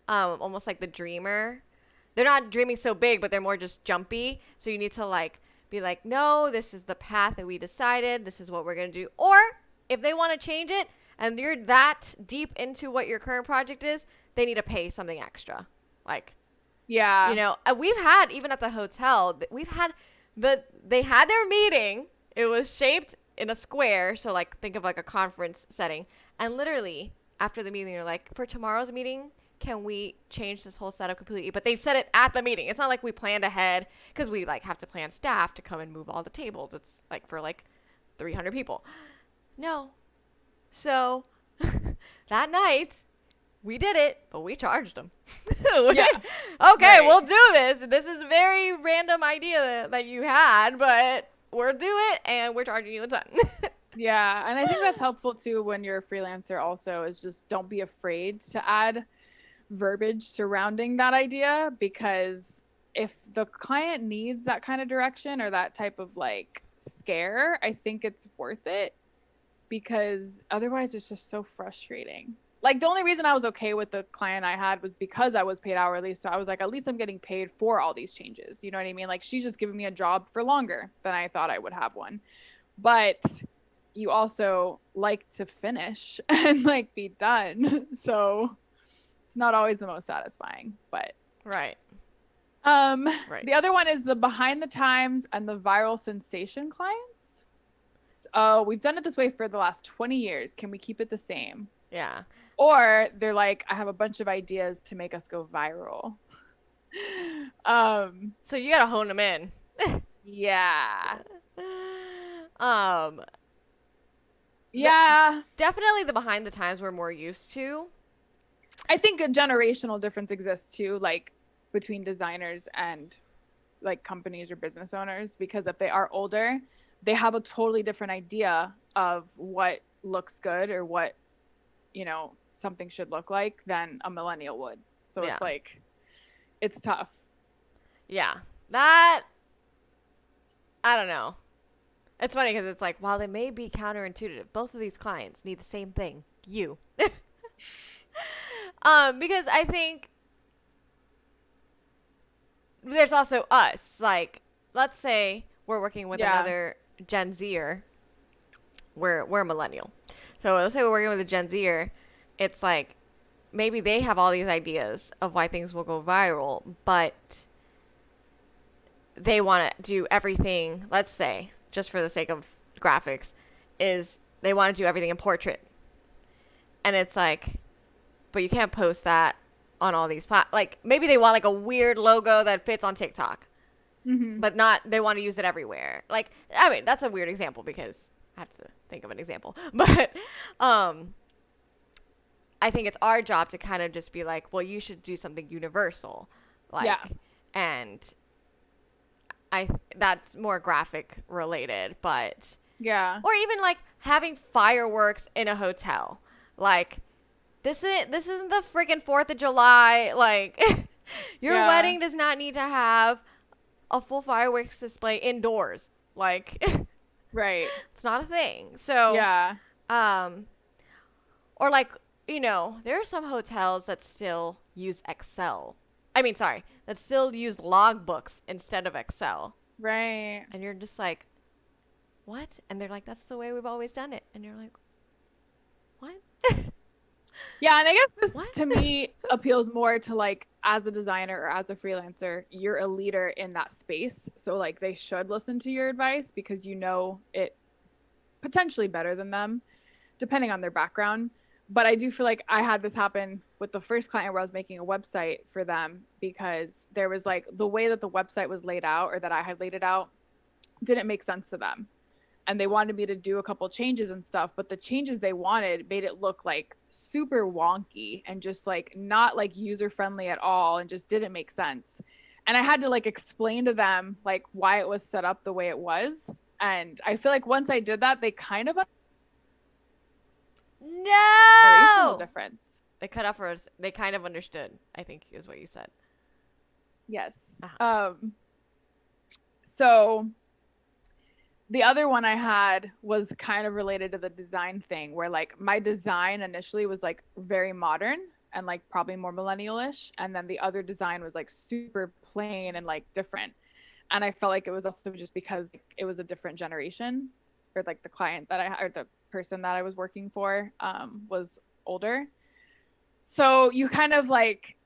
almost like the dreamer. They're not dreaming so big, but they're more just jumpy. So you need to like be like, no, this is the path that we decided. This is what we're gonna do. Or if they want to change it, and you're that deep into what your current project is, they need to pay something extra. Like, Yeah. we've had, even at the hotel, we've had they had their meeting. It was shaped in a square, so like think of like a conference setting. And literally after the meeting, they're like, for tomorrow's meeting, can we change this whole setup completely? But they said it at the meeting. It's not like we planned ahead, because we like have to plan staff to come and move all the tables. It's like for like 300 people. No. So that night we did it, but we charged them. Yeah. Okay, Right. we'll do this. This is a very random idea that you had, but we'll do it, and we're charging you a ton. Yeah. And I think that's helpful too when you're a freelancer also, is just don't be afraid to add verbiage surrounding that idea, because if the client needs that kind of direction or that type of like scare, I think it's worth it, because otherwise it's just so frustrating. Like the only reason I was okay with the client I had was because I was paid hourly. So I was like, at least I'm getting paid for all these changes. You know what I mean? Like she's just giving me a job for longer than I thought I would have one. But you also like to finish and like be done. So it's not always the most satisfying, but Right. the other one is the behind the times and the viral sensation clients. Oh, we've done it this way for the last 20 years. Can we keep it the same? Yeah. Or they're like, I have a bunch of ideas to make us go viral. So you gotta hone them in. Yeah. Um, Yeah. Definitely the behind the times we're more used to. I think a generational difference exists too, like between designers and like companies or business owners, because if they are older, they have a totally different idea of what looks good or what, something should look like than a millennial would. So Yeah. it's like, it's tough. Yeah. That, I don't know. It's funny because it's like, while they may be counterintuitive, both of these clients need the same thing. You. Because I think there's also us. Like, let's say we're working with another Gen Zer. We're a millennial. So let's say we're working with a Gen Zer. It's like, maybe they have all these ideas of why things will go viral, but they want to do everything, let's say, just for the sake of graphics, is they want to do everything in portrait. And it's like, but you can't post that on all these like maybe they want like a weird logo that fits on TikTok. Mm-hmm. But not, they want to use it everywhere. Like, I mean, that's a weird example because I have to think of an example. But I think it's our job to kind of just be like, well, you should do something universal. Like, Yeah. and that's more graphic related, but Yeah. or even like having fireworks in a hotel. Like, this isn't the freaking 4th of July. Like, your wedding does not need to have a full fireworks display indoors. Like, Right. it's not a thing. So, Yeah. or like, there are some hotels that still use Excel. I mean, sorry, that still use logbooks instead of Excel. Right. And you're just like, what? And they're like, that's the way we've always done it. And you're like, what? Yeah, and I guess this What? to me appeals more to like as a designer or as a freelancer, you're a leader in that space. So like they should listen to your advice because you know it potentially better than them, depending on their background. But I do feel like I had this happen with the first client where I was making a website for them, because there was like the way that the website was laid out, or that I had laid it out, didn't make sense to them. And they wanted me to do a couple changes and stuff, but the changes they wanted made it look like super wonky and just like not like user friendly at all, and just didn't make sense. And I had to like explain to them like why it was set up the way it was. And I feel like once I did that, they kind of generational No! difference. They cut off for us. They kind of understood, I think is what you said. Yes. Uh-huh. So the other one I had was kind of related to the design thing, where like my design initially was like very modern and like probably more millennial-ish, and then the other design was like super plain and like different. And I felt like it was also just because it was a different generation, or like the client that or the person that I was working for was older. So you kind of like,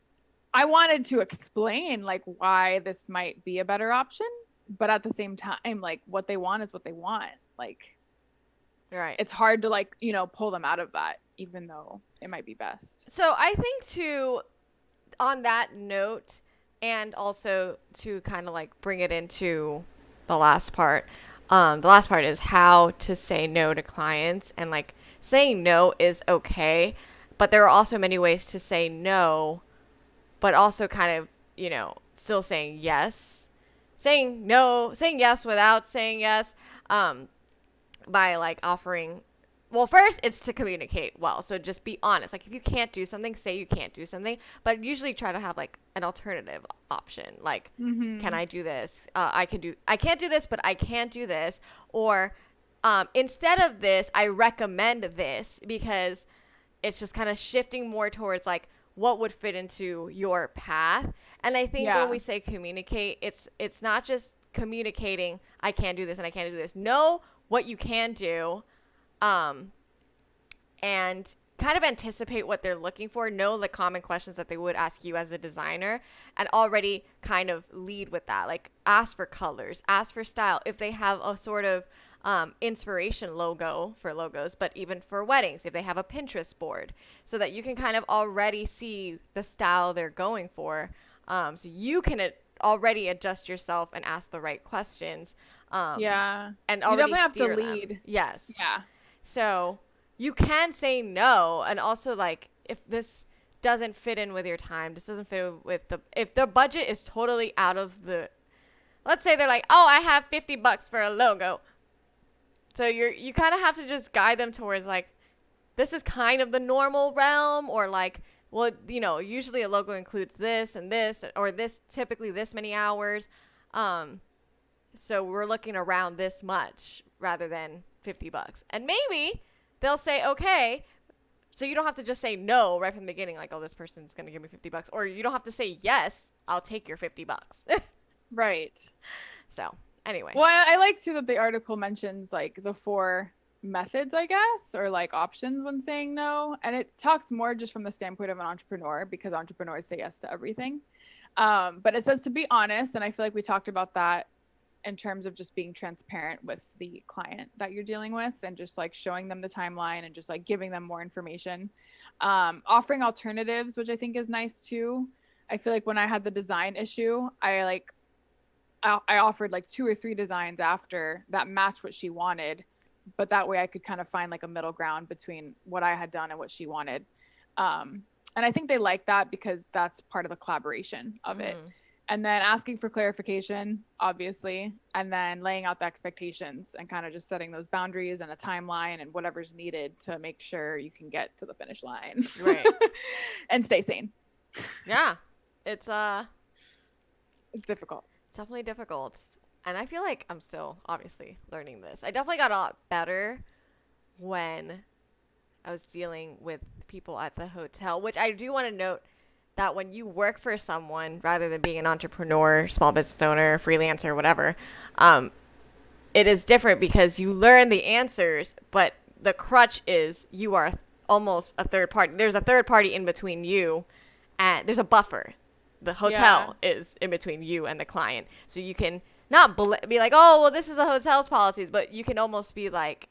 I wanted to explain like why this might be a better option, but at the same time, like what they want is what they want. Like Right. it's hard to like, pull them out of that, even though it might be best. So I think too, on that note, and also to kind of like bring it into the last part. The last part is how to say no to clients, and like saying no is okay, but there are also many ways to say no, but also kind of, still saying yes. Saying no, saying yes without saying yes, by like offering, well, first it's to communicate well. So just be honest. Like if you can't do something, say you can't do something, but usually try to have like an alternative option. Like, can I do this? I can't do this, but I can't do this. Or instead of this, I recommend this, because it's just kind of shifting more towards like what would fit into your path. And I think when Yeah. we say communicate, it's not just communicating, I can't do this and I can't do this. Know what you can do, and kind of anticipate what they're looking for, know the common questions that they would ask you as a designer, and already kind of lead with that. Like ask for colors, ask for style. If they have a sort of inspiration logo for logos, but even for weddings, if they have a Pinterest board, so that you can kind of already see the style they're going for, so you can already adjust yourself and ask the right questions, Yeah. and You already definitely have to steer them. lead. Yes. Yeah. So you can say no, and also like if this doesn't fit in with your time, this doesn't fit with if the budget is totally out of the, let's say they're like, oh, I have $50 for a logo. So you kind of have to just guide them towards like, this is kind of the normal realm, or like, well, usually a logo includes this and this, or this typically this many hours. So we're looking around this much rather than $50. And maybe they'll say, okay. So you don't have to just say no right from the beginning, like, oh, this person's going to give me $50. Or you don't have to say, yes, I'll take your $50. Right. So anyway. Well, I like too that the article mentions like the four methods, I guess, or like options when saying no. And it talks more just from the standpoint of an entrepreneur, because entrepreneurs say yes to everything. But it says to be honest. And I feel like we talked about that in terms of just being transparent with the client that you're dealing with, and just like showing them the timeline and just like giving them more information. Offering alternatives, which I think is nice too. I feel like when I had the design issue, I offered like 2 or 3 designs after that matched what she wanted, but that way I could kind of find like a middle ground between what I had done and what she wanted. And I think they like that because that's part of the collaboration of it. And then asking for clarification, obviously, and then laying out the expectations and kind of just setting those boundaries and a timeline and whatever's needed to make sure you can get to the finish line. Right. And stay sane. Yeah. It's difficult. It's definitely difficult. And I feel like I'm still obviously learning this. I definitely got a lot better when I was dealing with people at the hotel, which I do want to note that when you work for someone, rather than being an entrepreneur, small business owner, freelancer, whatever, it is different because you learn the answers, but the crutch is you are almost a third party. There's a third party in between you, and there's a buffer. The hotel is in between you and the client. So you can not be like, oh, well, this is a hotel's policies, but you can almost be like,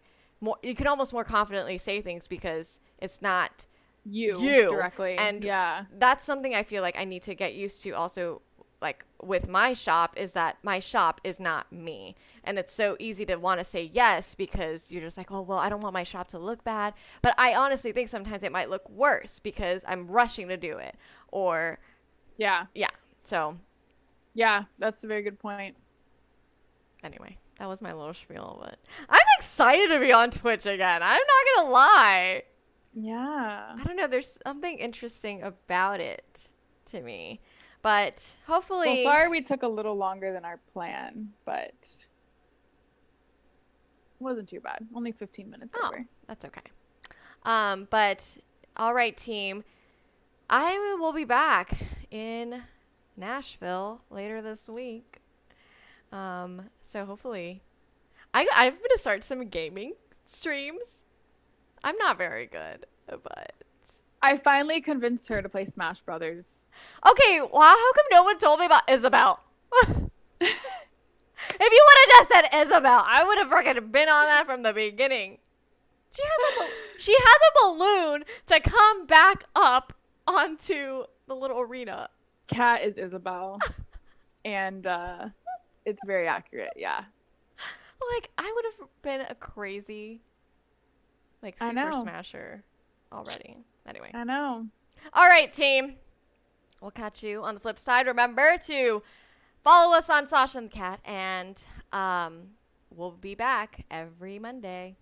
you can almost more confidently say things because it's not you directly. And that's something I feel like I need to get used to also, like with my shop, is that my shop is not me. And it's so easy to want to say yes because you're just like, oh, well, I don't want my shop to look bad. But I honestly think sometimes it might look worse because I'm rushing to do it. Or yeah. So yeah, that's a very good point. Anyway, that was my little spiel, but I'm excited to be on Twitch again. I'm not gonna lie. Yeah. I don't know. There's something interesting about it to me. But hopefully... Well, sorry we took a little longer than our plan, but it wasn't too bad. Only 15 minutes over. That's okay. But, all right, team. I will be back in Nashville later this week. So hopefully, I'm gonna start some gaming streams. I'm not very good, but I finally convinced her to play Smash Brothers. okay. Well, how come no one told me about Isabel? If you would have just said Isabel, I would have freaking been on that from the beginning. She has a balloon to come back up onto the little arena. Cat is Isabel. And it's very accurate, yeah. Like, I would have been a crazy, like, I Super know. Smasher already. Anyway. I know. All right, team. We'll catch you on the flip side. Remember to follow us on Sasha and the Cat, and we'll be back every Monday.